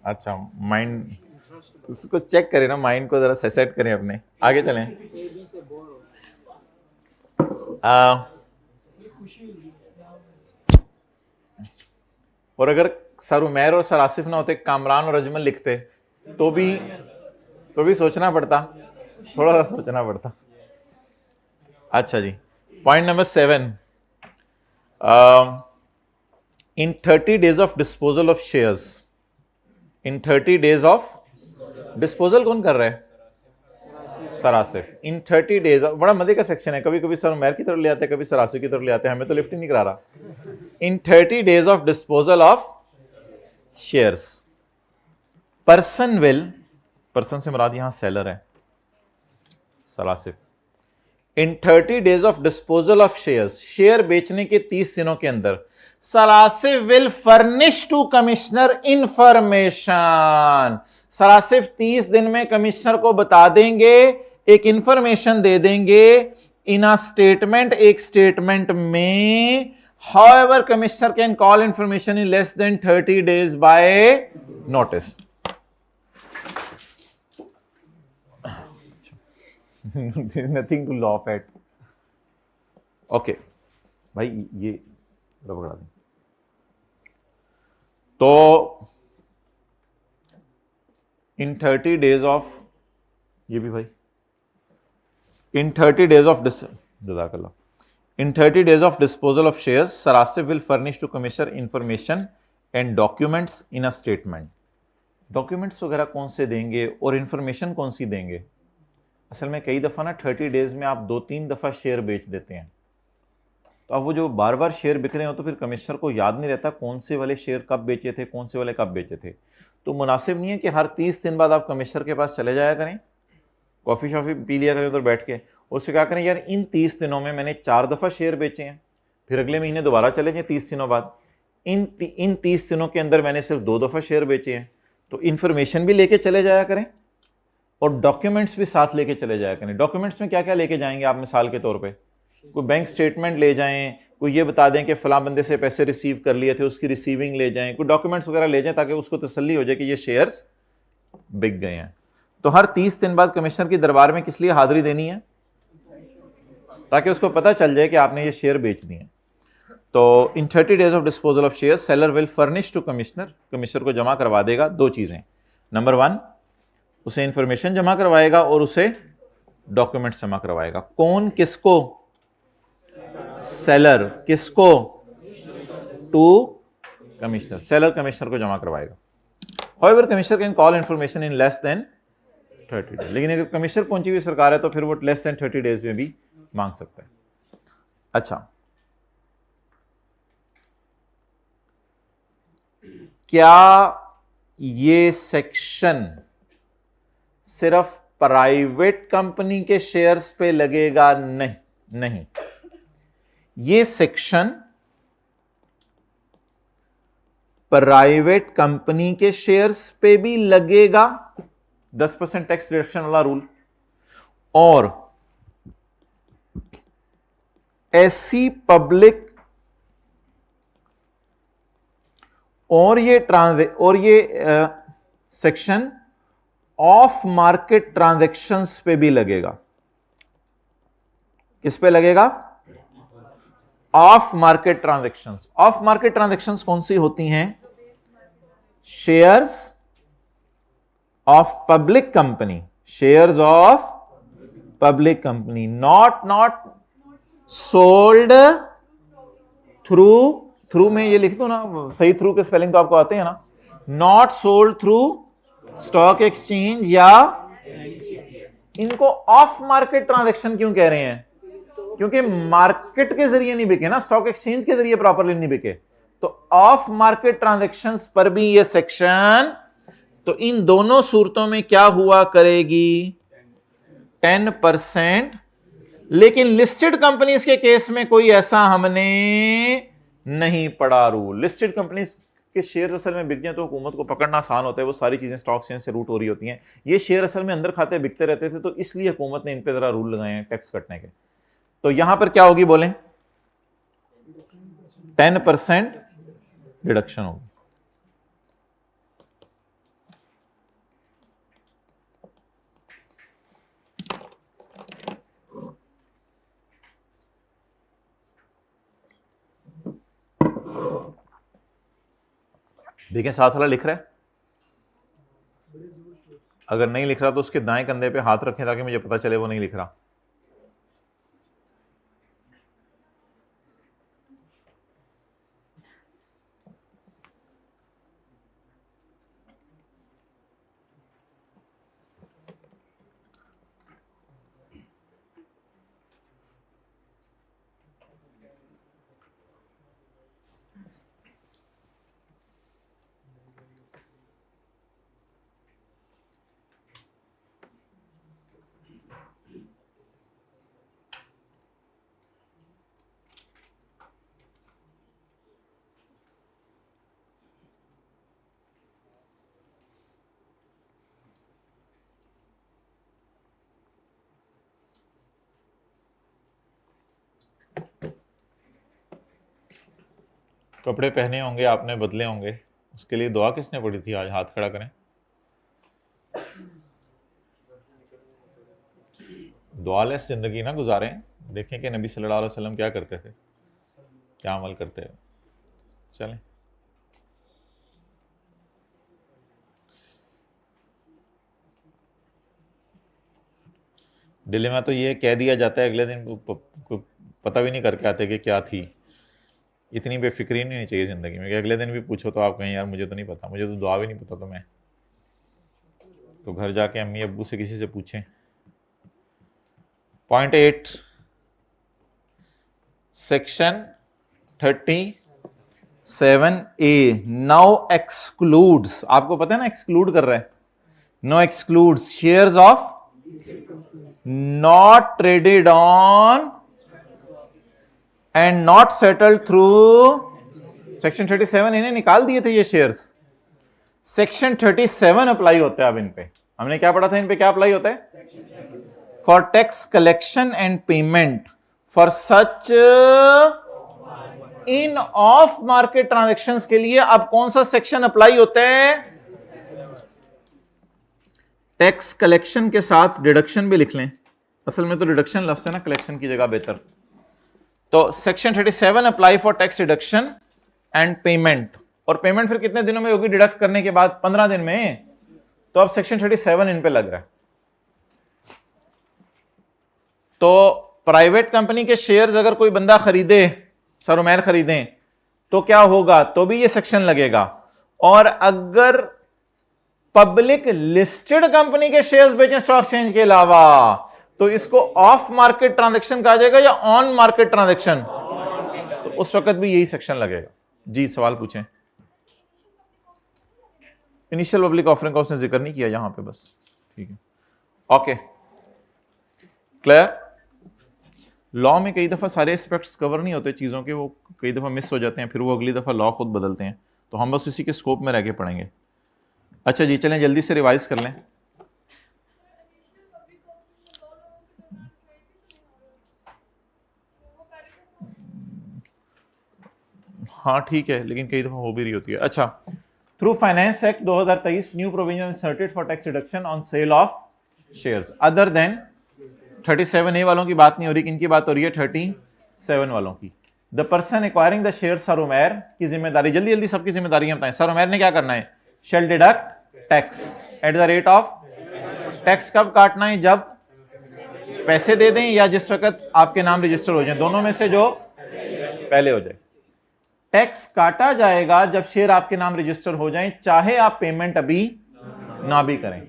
अच्छा, माइंड तो उसको चेक करें ना, माइंड को जरा सेट करें अपने। आगे चलें। और अगर सर उमैर और सर आसिफ ना होते, कामरान और अजमल लिखते तो भी सोचना पड़ता, थोड़ा सा सोचना पड़ता। अच्छा जी, point number 7, in 30 days of disposal of shares, in 30 days of disposal कौन कर रहा है? सर आसिफ। इन 30 days, बड़ा मजे का सेक्शन है, कभी कभी सर उमैर की तरफ ले आते हैं, कभी सर आसिफ की तरफ ले आते हैं, हमें तो लिफ्ट ही नहीं करा रहा। In 30 days of disposal of shares, person will, person से मुराद यहां सेलर है sir Asif. In 30 days of disposal of shares, share बेचने के 30 दिनों के अंदर sir Asif will furnish to commissioner information, sir Asif 30 दिन में कमिश्नर को बता देंगे, एक इंफॉर्मेशन दे देंगे इन अ स्टेटमेंट, एक स्टेटमेंट में। However commissioner can call information in less than 30 days by notice. Nothing to laugh at. Okay भाई, ये पकड़ा दें। तो इन 30 days ऑफ, ये भी भाई, इन 30 days ऑफ जज़ाकल्लाह, in 30 days of disposal of shares, sir Asif will furnish to commissioner information and documents in a statement. Documents वगैरह कौन से देंगे और इंफॉर्मेशन कौन सी देंगे? असल में कई दफ़ा ना 30 डेज में आप 2-3 दफ़ा शेयर बेच देते हैं, तो अब वो जो बार बार शेयर बिक रहे हो तो फिर कमिश्नर को याद नहीं रहता कौन से वाले शेयर कब बेचे थे, कौन से वाले कब बेचे थे। तो मुनासिब नहीं है कि हर 30 दिन बाद आप कमिश्नर के पास चले जाया करें, कॉफ़ी शॉफ़ी पी लिया करें उधर बैठ के, उससे क्या करें, यार इन 30 दिनों में मैंने 4 दफ़ा शेयर बेचे हैं, फिर अगले महीने दोबारा चले जाएं 30 दिनों बाद, इन 30 दिनों के अंदर मैंने सिर्फ 2 दफ़ा शेयर बेचे हैं। तो इन्फॉर्मेशन भी लेके चले जाया करें और डॉक्यूमेंट्स भी साथ लेके चले जाया करें। डॉक्यूमेंट्स में क्या क्या लेके जाएंगे आप? मिसाल के तौर पे कोई बैंक स्टेटमेंट ले जाएं, कोई ये बता दें कि फलां बंदे से पैसे रिसीव कर लिए थे, उसकी रिसीविंग ले जाएं, कोई डॉक्यूमेंट्स वगैरह ले जाएं ताकि उसको तसल्ली हो जाए कि ये शेयर्स बिक गए हैं। तो हर 30 दिन बाद कमिश्नर की दरबार में किस लिए हाजिरी देनी है? ताकि उसको पता चल जाए कि आपने ये शेयर बेच दिए। तो in 30 days of disposal of share seller will furnish to commissioner, commissioner को जमा करवा देगा 2 चीजें। नंबर 1, उसे इंफॉर्मेशन जमा करवाएगा और उसे डॉक्यूमेंट्स जमा करवाएगा। कौन? किसको? सेलर। किसको? To commissioner. सेलर कमिश्नर को जमा करवाएगा। However, commissioner can call information in less than 30 days. लेकिन अगर कमिश्नर पहुंची हुई सरकार है तो फिर वो लेस देन 30 डेज में भी मांग सकता है। अच्छा, क्या ये सेक्शन सिर्फ प्राइवेट कंपनी के शेयर्स पे लगेगा? नहीं, नहीं। ये सेक्शन प्राइवेट कंपनी के शेयर्स पे भी लगेगा, 10% टैक्स रिडक्शन वाला रूल। और ऐसी पब्लिक और ये सेक्शन ऑफ मार्केट ट्रांजैक्शंस पे भी लगेगा। किस पे लगेगा? Of market transactions. Of market transactions कौन सी होती हैं? Shares of public company, shares of public company, not sold through में ये लिख दो ना सही, थ्रू के स्पेलिंग तो आपको आते हैं ना। Not sold through stock exchange या, इनको ऑफ मार्केट ट्रांजैक्शन क्यों कह रहे हैं? क्योंकि मार्केट के जरिए नहीं बिके ना, स्टॉक एक्सचेंज के जरिए प्रॉपरली नहीं बिके। तो ऑफ मार्केट ट्रांजैक्शंस पर भी ये सेक्शन, तो इन दोनों सूरतों में क्या हुआ करेगी? 10%। लेकिन लिस्टेड कंपनीज के केस में कोई ऐसा हमने नहीं पढ़ा रूल। लिस्टेड कंपनीज के शेयर असल में बिक जाए तो हुकूमत को पकड़ना आसान होता है, वो सारी चीजें स्टॉक एक्सचेंज से रूट हो रही होती हैं। ये शेयर असल में अंदर खाते बिकते रहते थे, तो इसलिए हुकूमत ने इन पे जरा रूल लगाए हैं टैक्स कटने के। तो यहां पर क्या होगी बोलें? 10% डिडक्शन होगी। देखें साथ वाला लिख रहा है, अगर नहीं लिख रहा तो उसके दाएं कंधे पे हाथ रखें ताकि मुझे पता चले वो नहीं लिख रहा। कपड़े पहने होंगे आपने, बदले होंगे, उसके लिए दुआ किसने पढ़ी थी आज? हाथ खड़ा करें। दुआलेस जिंदगी ना गुजारें। देखें कि नबी सल्लल्लाहु अलैहि वसल्लम क्या करते थे, क्या अमल करते हैं। चलें, डिलेमा तो ये कह दिया जाता है, अगले दिन पता भी नहीं करके आते कि क्या थी। इतनी बेफिक्री नहीं होनी चाहिए ज़िंदगी में कि अगले दिन भी पूछो तो आप कहें यार मुझे तो नहीं पता, मुझे तो दुआ भी नहीं पता, तो मैं तो घर जाके अम्मी अब्बू से किसी से पूछें। 0.8 सेक्शन 37A नाउ एक्सक्लूड्स, आपको पता है ना एक्सक्लूड कर रहा है, no excludes shares of not traded on and not settled through section 37, इन्हें निकाल दिए थे ये शेयर्स। सेक्शन 37 अप्लाई होता है अब इन पे, हमने क्या पढ़ा था, इन पे क्या अप्लाई होता है, for tax collection and payment for such in of market transactions के लिए अब कौन सा सेक्शन अप्लाई होता है, टैक्स कलेक्शन के साथ डिडक्शन भी लिख लें, असल में तो डिडक्शन लफ्ज है ना, कलेक्शन की जगह बेहतर। तो section 37 apply for tax deduction and payment, और पेमेंट फिर कितने दिनों में होगी डिडक्ट करने के बाद, 15 दिन में। तो अब सेक्शन 37 इन पे लग रहा है। तो प्राइवेट कंपनी के शेयर्स अगर कोई बंदा खरीदे, सरोमैर खरीदें, तो क्या होगा, तो भी ये सेक्शन लगेगा। और अगर पब्लिक लिस्टेड कंपनी के शेयर्स बेचें स्टॉक एक्सचेंज के अलावा, तो इसको ऑफ मार्केट ट्रांजैक्शन कहा जाएगा या ऑन मार्केट ट्रांजैक्शन, तो उस वक्त भी यही सेक्शन लगेगा। जी सवाल पूछें। इनिशियल पब्लिक ऑफरिंग का उसने जिक्र नहीं किया यहां पे, बस ठीक है, ओके क्लियर। लॉ में कई दफा सारे एस्पेक्ट्स कवर नहीं होते चीजों के, वो कई दफा मिस हो जाते हैं, फिर वो अगली दफा लॉ खुद बदलते हैं, तो हम बस इसी के स्कोप में रह के पढ़ेंगे। अच्छा जी चलें जल्दी से रिवाइज कर लें। हाँ ठीक है, लेकिन कई दफा हो भी रही होती है। अच्छा, through finance act 2023 new provision inserted for tax reduction on sale of shares other then 37A वालों की बात नहीं हो रही, किनकी बात हो रही है, 37 वालों की। The person acquiring the share सरोमैर की जिम्मेदारी, जल्दी जल्दी सबकी जिम्मेदारियां बताएं। सरोमैर ने क्या करना है, shall deduct tax at the rate of, tax कब काटना है, जब पैसे दे दें या जिस वक्त आपके नाम रजिस्टर हो जाए, दोनों में से जो पहले हो जाए। टैक्स काटा जाएगा जब शेयर आपके नाम रजिस्टर हो जाए, चाहे आप पेमेंट अभी ना भी करें।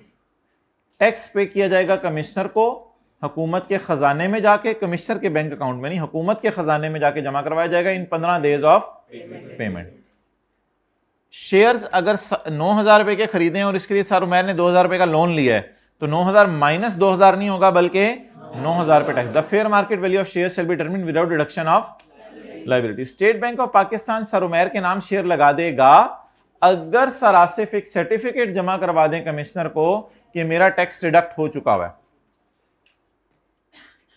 टैक्स पे किया जाएगा कमिश्नर को, हुकूमत के खजाने में जाके, कमिश्नर के बैंक अकाउंट में नहीं, हुकूमत के खजाने में जाके जमा करवाया जाएगा इन 15 डेज ऑफ पेमेंट। शेयर्स अगर 9,000 रुपए के खरीदे और इसके लिए सरोमैर ने 2,000 रुपए का लोन लिया है, तो 9,000 माइनस 2,000 नहीं होगा, बल्कि 9,000 रुपए tax. The fair market value of share shall be determined without deduction of liability. State Bank of Pakistan सरोमैर के नाम शेयर लगा देगा अगर सरासे फिक्स सर्टिफिकेट जमा करवा दें कमिश्नर को कि मेरा टैक्स डिडक्ट हो चुका हुआ है।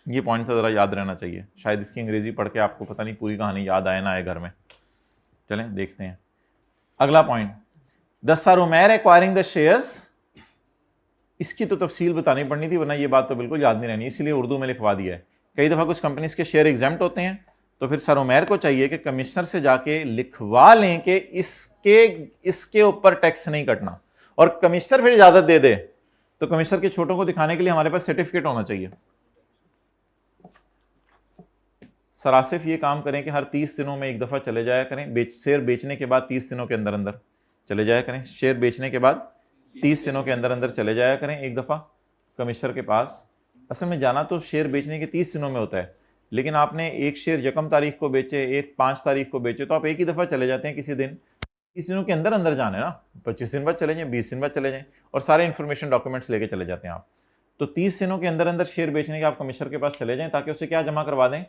ये पॉइंट तो जरा याद रहना चाहिए, शायद इसकी अंग्रेजी पढ़ के आपको पता नहीं पूरी कहानी याद आए ना आए घर में। चलें देखते हैं अगला पॉइंट, द सरोमैर एक्वायरिंग द शेयर्स। इसकी तो तफसील बतानी पड़नी थी, वरना ये बात तो बिल्कुल याद नहीं रहनी, इसलिए उर्दू में लिखवा दिया है। कई दफा कुछ कंपनीज के शेयर एग्जाम्प्ट होते हैं, तो फिर सरोमैर को चाहिए कि कमिश्नर से जाके लिखवा लें कि इसके ऊपर टैक्स नहीं कटना, और कमिश्नर फिर इजाजत दे दे, तो कमिश्नर के छोटों को दिखाने के लिए हमारे पास सर्टिफिकेट होना चाहिए। सरासिफ ये काम करें कि हर 30 दिनों में एक दफ़ा चले जाया करें, शेयर बेचने के बाद 30 दिनों के अंदर अंदर चले जाया करें, शेयर बेचने के बाद 30 दिनों के अंदर अंदर चले जाया करें एक दफ़ा कमिश्नर के पास। असल में जाना तो शेयर बेचने के 30 दिनों में होता है, लेकिन आपने एक शेयर यकम तारीख को बेचे, एक 5 तारीख को बेचे, तो आप एक ही दफ़ा चले जाते हैं किसी दिन, 30 दिनों के अंदर अंदर जाने ना, 25 दिन बाद चले जाएं, 20 दिन बाद चले जाएं, और सारे इन्फॉर्मेशन डॉक्यूमेंट्स लेके चले जाते हैं आप। तो 30 दिनों के अंदर अंदर शेयर बेचने के आप कमिश्नर के पास चले जाएं, ताकि उसे क्या जमा करवा दें,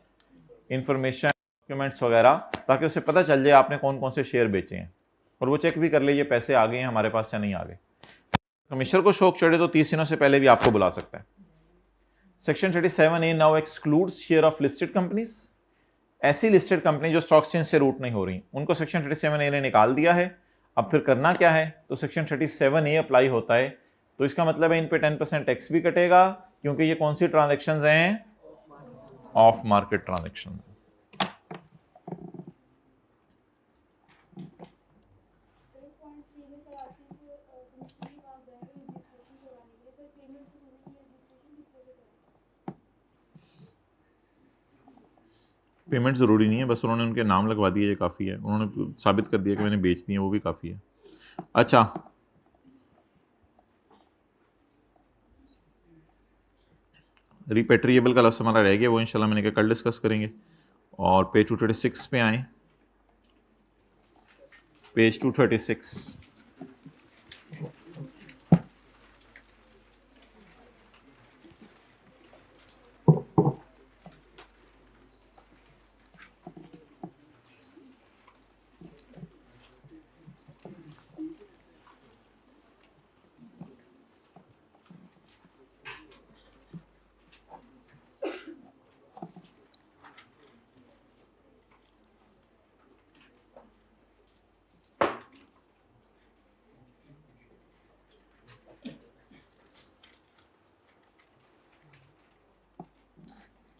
इंफॉर्मेशन डॉक्यूमेंट्स वगैरह, ताकि उसे पता चल जाए आपने कौन कौन से शेयर बेचे हैं, और वो चेक भी कर ले ये पैसे आ गए हैं हमारे पास या नहीं आ गए। कमिश्नर को शौक चढ़े तो 30 दिनों से पहले भी आपको बुला सकता है। Section 37A now excludes share of listed companies. ऐसी लिस्टेड कंपनी जो स्टॉक एक्सचेंज से रूट नहीं हो रही, उनको सेक्शन 37A ने निकाल दिया है। अब फिर करना क्या है, तो सेक्शन 37A अप्लाई होता है, तो इसका मतलब है इन पे 10% टैक्स भी कटेगा, क्योंकि ये कौन सी ट्रांजेक्शन्स हैं, ऑफ मार्केट ट्रांजेक्शन। पेमेंट ज़रूरी नहीं है, बस उन्होंने उनके नाम लगवा दिए, ये काफ़ी है, उन्होंने साबित कर दिया कि मैंने बेच दी है, वो भी काफ़ी है। अच्छा, रिपेट्रिएबल का लफ्ज़ हमारा रह गया, वो इंशाल्लाह मैंने कहा कल डिस्कस करेंगे। और पेज 236 पे आए, पेज 236।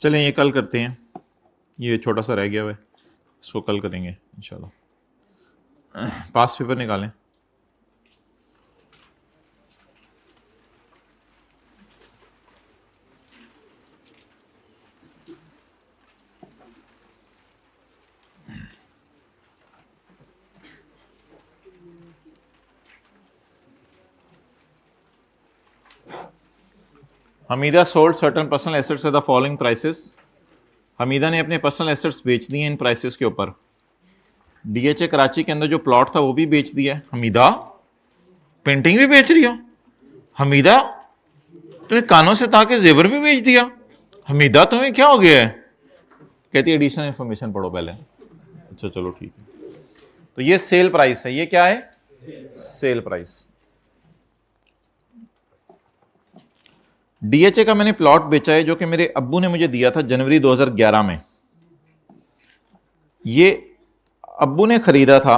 चलें ये कल करते हैं, ये छोटा सा रह गया हुआ है, इसको कल करेंगे इंशाल्लाह। पास पेपर निकालें। Hamida sold certain personal assets at the following prices. Hamida ने अपने पर्सनल एसेट्स बेच दिए इन प्राइसेस के ऊपर। डीएचए कराची के अंदर जो प्लॉट था वो भी बेच दिया है। हमीदा पेंटिंग भी बेच रही हो? हमीदा तुमने कानों से ताके जेवर भी बेच दिया? हमीदा तुम्हें क्या हो गया है? कहती है एडिशनल इंफॉर्मेशन पढ़ो पहले। अच्छा चलो ठीक है। तो ये सेल प्राइस है, ये क्या है? Sale price. डीएचए का मैंने प्लॉट बेचा है जो कि मेरे अब्बू ने मुझे दिया था जनवरी 2011 में। ये अब्बू ने खरीदा था,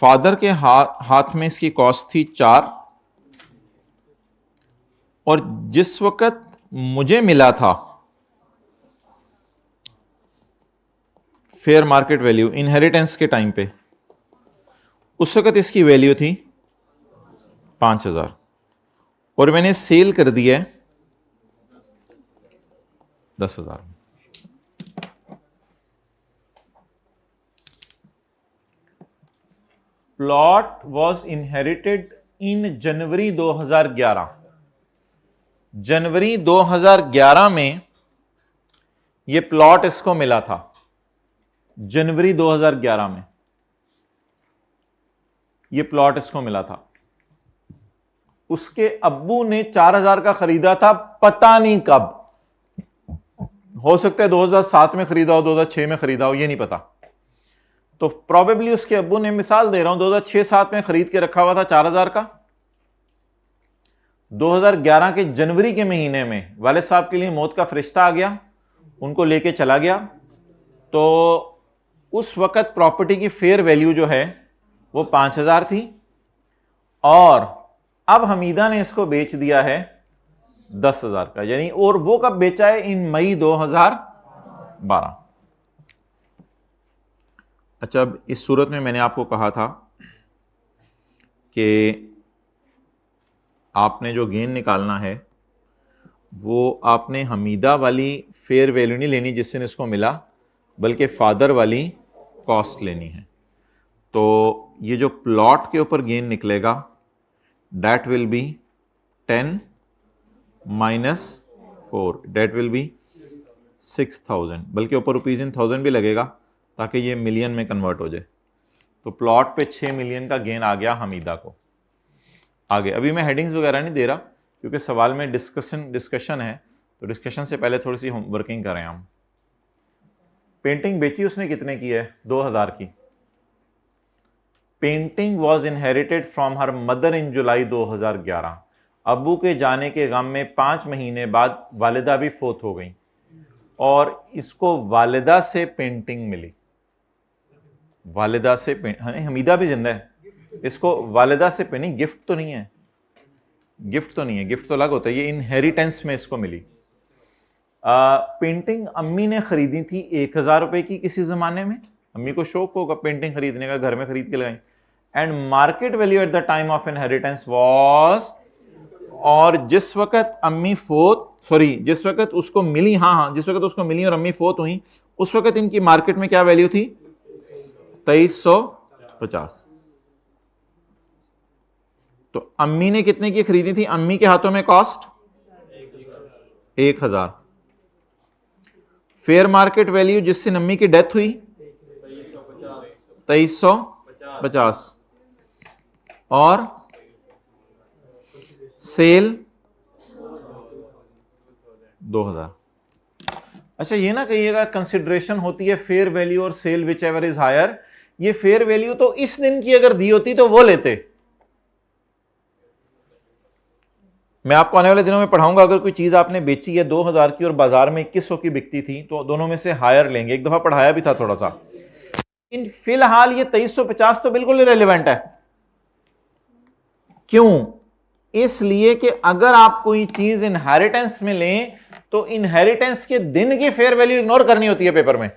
फादर के हाथ में इसकी कॉस्ट थी 4, और जिस वक्त मुझे मिला था फेयर मार्केट वैल्यू इनहेरिटेंस के टाइम पे, उस वक्त इसकी वैल्यू थी 5000, और मैंने सेल कर दिया 10,000। प्लॉट वॉज इनहेरिटेड इन जनवरी 2011। जनवरी 2011 में यह प्लॉट इसको मिला था, जनवरी 2011 में यह प्लॉट इसको मिला था। उसके अब्बू ने 4000 का खरीदा था, पता नहीं कब, हो सकता है 2007 में खरीदा हो, 2006 में खरीदा हो, ये नहीं पता। तो प्रोबेबली उसके अब्बू ने, मिसाल दे रहा हूं, 2006-7 में खरीद के रखा हुआ था 4000 का। 2011 के जनवरी के महीने में वालिद साहब के लिए मौत का फरिश्ता आ गया, उनको लेके चला गया। तो उस वक्त प्रॉपर्टी की फेयर वैल्यू जो है वो 5000 थी, और अब हमीदा ने इसको बेच दिया है 10,000 का, यानी, और वो कब बेचा है? इन मई 2012। अच्छा, अब इस सूरत में मैंने आपको कहा था कि आपने जो गेन निकालना है वो आपने हमीदा वाली फेयर वैल्यू नहीं लेनी जिससे इसको मिला, बल्कि फादर वाली कॉस्ट लेनी है। तो ये जो प्लॉट के ऊपर गेन निकलेगा that will be 10 - 4, that will be 6000, बल्कि ऊपर रुपीज इन 1000 भी लगेगा ताकि ये मिलियन में कन्वर्ट हो जाए। तो प्लॉट पे 6 मिलियन का गेन आ गया हमीदा को। आगे अभी मैं हेडिंग्स वगैरह नहीं दे रहा क्योंकि सवाल में डिस्कशन है, तो डिस्कशन से पहले थोड़ी सी वर्किंग करें हम। पेंटिंग बेची उसने कितने की है? 2000 की। Painting was inherited from her mother in July 2011। अबू के जाने के गम में 5 महीने बाद वालिदा भी फोत हो गई और इसको वालिदा से पेंटिंग मिली। वालिदा से हमीदा भी जिंदा है, इसको वालिदा से पेंटिंग, गिफ्ट तो नहीं है, गिफ्ट तो नहीं है, गिफ्ट तो अलग होता है, ये इनहेरिटेंस में इसको मिली। पेंटिंग अम्मी ने खरीदी थी 1000 रुपए की किसी जमाने में, अम्मी को शौक होगा पेंटिंग खरीदने का, घर में खरीद के लगाई। And market value at the time of inheritance was, और जिस वक्त अम्मी जिस वक्त उसको मिली, हाँ, जिस वक्त उसको मिली और अम्मी फोत हुई, उस वक्त इनकी मार्केट में क्या वैल्यू थी? 2350। तो अम्मी ने कितने की खरीदी थी? अम्मी के हाथों में कॉस्ट 1000। फेयर मार्केट वैल्यू जिस दिन अम्मी की डेथ हुई 2350 और सेल 2000। अच्छा, ये ना कहिएगा कंसिडरेशन होती है फेयर वैल्यू और sale whichever is higher. ये फेयर वैल्यू तो इस दिन की अगर दी होती तो वो लेते। मैं आपको आने वाले दिनों में पढ़ाऊंगा, अगर कोई चीज आपने बेची है 2000 की और बाजार में 2100 की बिकती थी तो दोनों में से हायर लेंगे। एक दफा पढ़ाया भी था थोड़ा सा। इन फिलहाल ये 2350 तो बिल्कुल इरेलेवेंट है। क्यों? इसलिए कि अगर आप कोई चीज इनहेरिटेंस में लें तो इनहेरिटेंस के दिन की फेयर वैल्यू इग्नोर करनी होती है पेपर में।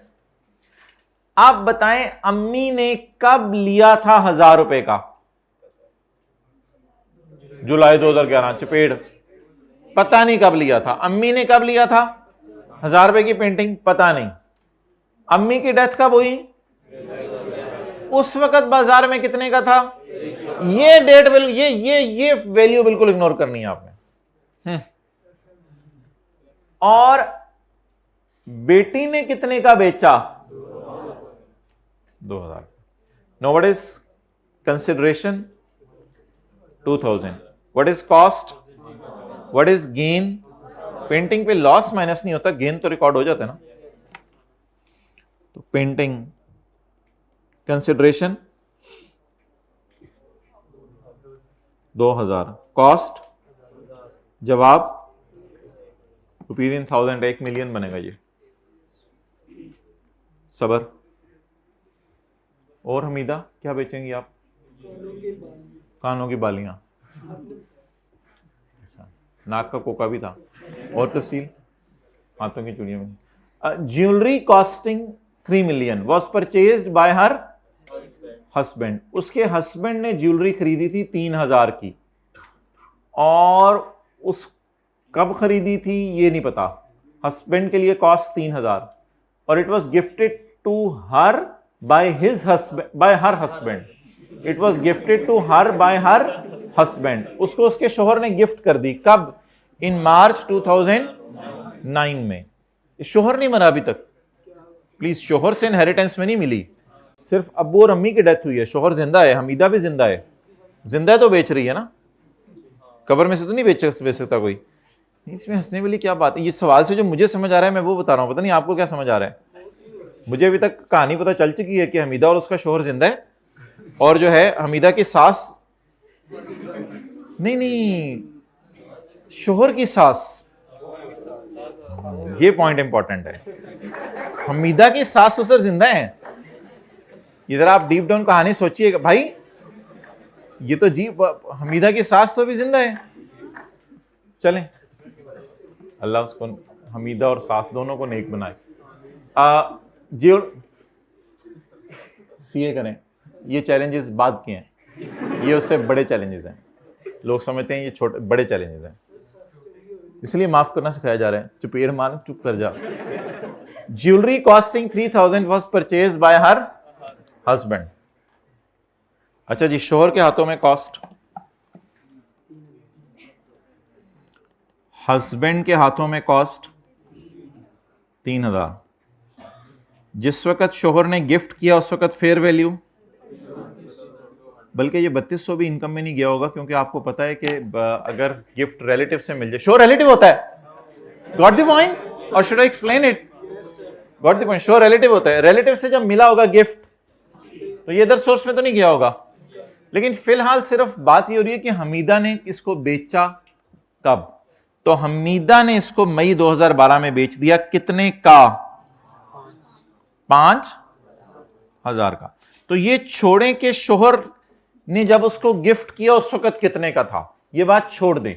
आप बताएं, अम्मी ने कब लिया था 1000 रुपए का? जुलाई 2011, चपेड़। पता नहीं कब लिया था। अम्मी ने कब लिया था 1000 रुपए की पेंटिंग? पता नहीं। अम्मी की डेथ कब हुई? उस वक्त बाजार में कितने का था? ये डेट ये वैल्यू बिल्कुल इग्नोर करनी है आपने। और बेटी ने कितने का बेचा? 2000। No, what is consideration? 2000। What is cost? What is gain? Painting पे लॉस माइनस नहीं होता, गेन तो रिकॉर्ड हो जाता है ना। तो पेंटिंग कंसिडरेशन 2000, कॉस्ट जवाब ₹1000, 1 मिलियन बनेगा ये। सबर। और हमीदा क्या बेचेंगी आप? कानों की बालियां। अच्छा, नाक का कोका भी था। और तफसील? हाथों की चूड़ियां भी। Jewellery costing 3 million was purchased bye her husband. उसके हस्बैंड ने ज्वेलरी खरीदी थी 3000 की, और उस कब खरीदी थी ये नहीं पता। हस्बैंड के लिए कॉस्ट 3000 और it was gifted to her by his husband, by her husband. It was gifted to her by her husband. उसको उसके शोहर ने गिफ्ट कर दी। कब? इन मार्च 2009 में। शोहर नहीं मरा अभी तक, प्लीज। शोहर से इनहेरिटेंस में नहीं मिली, सिर्फ अब्बू और अम्मी की डेथ हुई है। शोहर जिंदा है, हमीदा भी जिंदा है। जिंदा है तो बेच रही है ना, कब्र में से तो नहीं बेच सकता कोई। इसमें हंसने वाली क्या बात है? ये सवाल से जो मुझे समझ आ रहा है मैं वो बता रहा हूं, पता नहीं आपको क्या समझ आ रहा है। मुझे अभी तक कहानी पता चल चुकी है कि हमीदा और उसका शोहर जिंदा है, और जो है हमीदा की सास, नहीं, शोहर की सास, ये पॉइंट इंपॉर्टेंट है। हमीदा की सास ससुर जिंदा है। इधर आप डीप डाउन कहानी सोचिएगा भाई, ये तो जी हमीदा की सास तो भी जिंदा है। चलें, अल्लाह उसको हमीदा और सास दोनों को नेक बनाए। जी सीए करें, ये चैलेंजेस बाद के हैं, ये उससे बड़े चैलेंजेस हैं। लोग समझते हैं ये छोटे बड़े चैलेंजेस हैं, इसलिए माफ करना सिखाया जा रहा है। चुपेर मार, चुप कर जा। Jewellery costing 3000 was purchase by her husband. अच्छा जी, शोहर के हाथों में कॉस्ट, हस्बैंड के हाथों में कॉस्ट 3000। जिस वक्त शोहर ने गिफ्ट किया उस वक्त फेयर वैल्यू, बल्कि ये 3200 भी इनकम में नहीं गया होगा, क्योंकि आपको पता है कि अगर गिफ्ट रिलेटिव से मिल जाए, शोहर रिलेटिव होता है। Got the point? और should I explain it? Got the point? शोहर रिलेटिव होता है। रिलेटिव से जब मिला होगा गिफ्ट तो ये अदर सोर्स में तो नहीं गया होगा। लेकिन फिलहाल सिर्फ बात ये हो रही है कि हमीदा ने इसको बेचा कब? तो हमीदा ने इसको मई 2012 में बेच दिया। कितने का? 5000 का। तो ये छोड़ें कि शोहर ने जब उसको गिफ्ट किया उस वक्त कितने का था, ये बात छोड़ दें।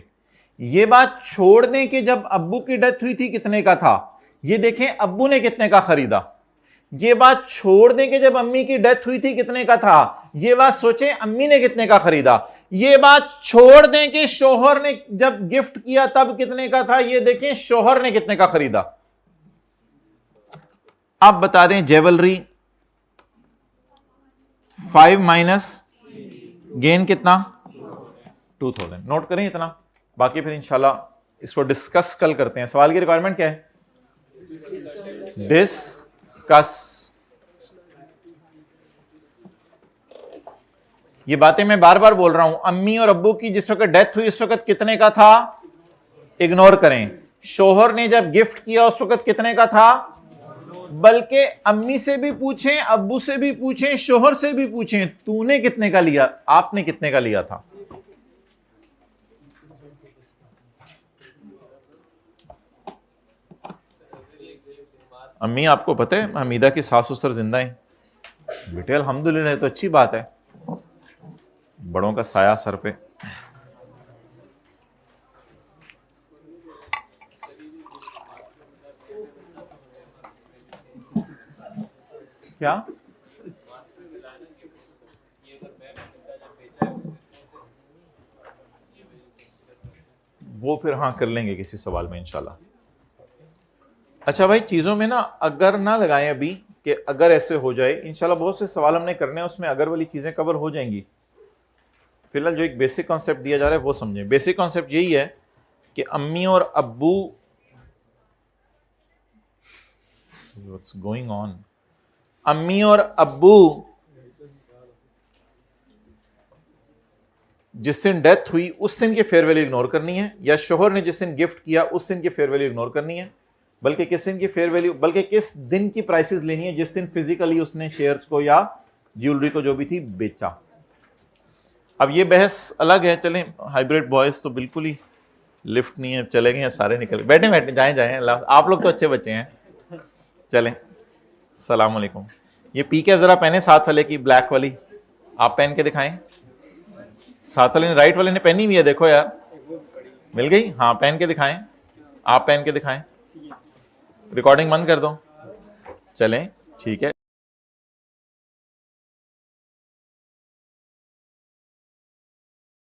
ये बात छोड़ दें कि जब अब्बू की डेथ हुई थी कितने का था, ये देखें अब्बू ने कितने का खरीदा। ये बात छोड़ दें कि जब अम्मी की डेथ हुई थी कितने का था, ये बात सोचें अम्मी ने कितने का खरीदा। ये बात छोड़ दें कि शोहर ने जब गिफ्ट किया तब कितने का था, ये देखें शोहर ने कितने का खरीदा। अब बता दें, ज्वेलरी 5 माइनस गेन कितना? 2000। नोट करें इतना, बाकी फिर इंशाल्लाह इसको डिस्कस कल करते हैं। सवाल की रिक्वायरमेंट क्या है? डिस्कस। ये बातें मैं बार बार बोल रहा हूं। अम्मी और अब्बू की जिस वक्त डेथ हुई उस वक्त कितने का था? इग्नोर करें। शोहर ने जब गिफ्ट किया उस वक्त कितने का था? बल्कि अम्मी से भी पूछें, अब्बू से भी पूछें, शोहर से भी पूछें, तूने कितने का लिया, आपने कितने का लिया था? अम्मी आपको पता है हमीदा की सास ससुर जिंदा है? बेटे अल्हम्दुलिल्लाह, तो अच्छी बात है, बड़ों का साया सर पे। क्या वो फिर हाँ कर लेंगे किसी सवाल में इंशाल्लाह। अच्छा भाई, चीजों में ना अगर ना लगाएं अभी कि अगर ऐसे हो जाए, इंशाल्लाह बहुत से सवाल हमने करने हैं उसमें अगर वाली चीजें कवर हो जाएंगी। फिलहाल जो एक बेसिक कॉन्सेप्ट दिया जा रहा है वो समझें। बेसिक कॉन्सेप्ट यही है कि अम्मी और अब्बू, व्हाट्स गोइंग ऑन, अम्मी और अब्बू जिस दिन डेथ हुई उस दिन की फेयर वैल्यू इग्नोर करनी है, या शोहर ने जिस दिन गिफ्ट किया उस दिन की फेयर वैल्यू इग्नोर करनी है, बल्कि किस दिन की फेयर वैल्यू, बल्कि किस दिन की प्राइसेस लेनी है जिस दिन फिजिकली उसने शेयर्स को या ज्वेलरी को जो भी थी बेचा। अब ये बहस अलग है। चलें, हाइब्रिड बॉयज तो बिल्कुल ही लिफ्ट नहीं है, चले गए सारे, निकल बैठे बैठे जाएं जाएं, आप लोग तो अच्छे बच्चे हैं। चलें, सलाम अलैकुम। ये पी कैप जरा पहने साथ वाले की, ब्लैक वाली आप पहन के दिखाएं। साथ वाले ने, राइट वाले ने पहनी हुई है, देखो यार मिल गई। हाँ पहन के दिखाएं, आप पहन के दिखाएं, रिकॉर्डिंग बंद कर दो। चलें ठीक है।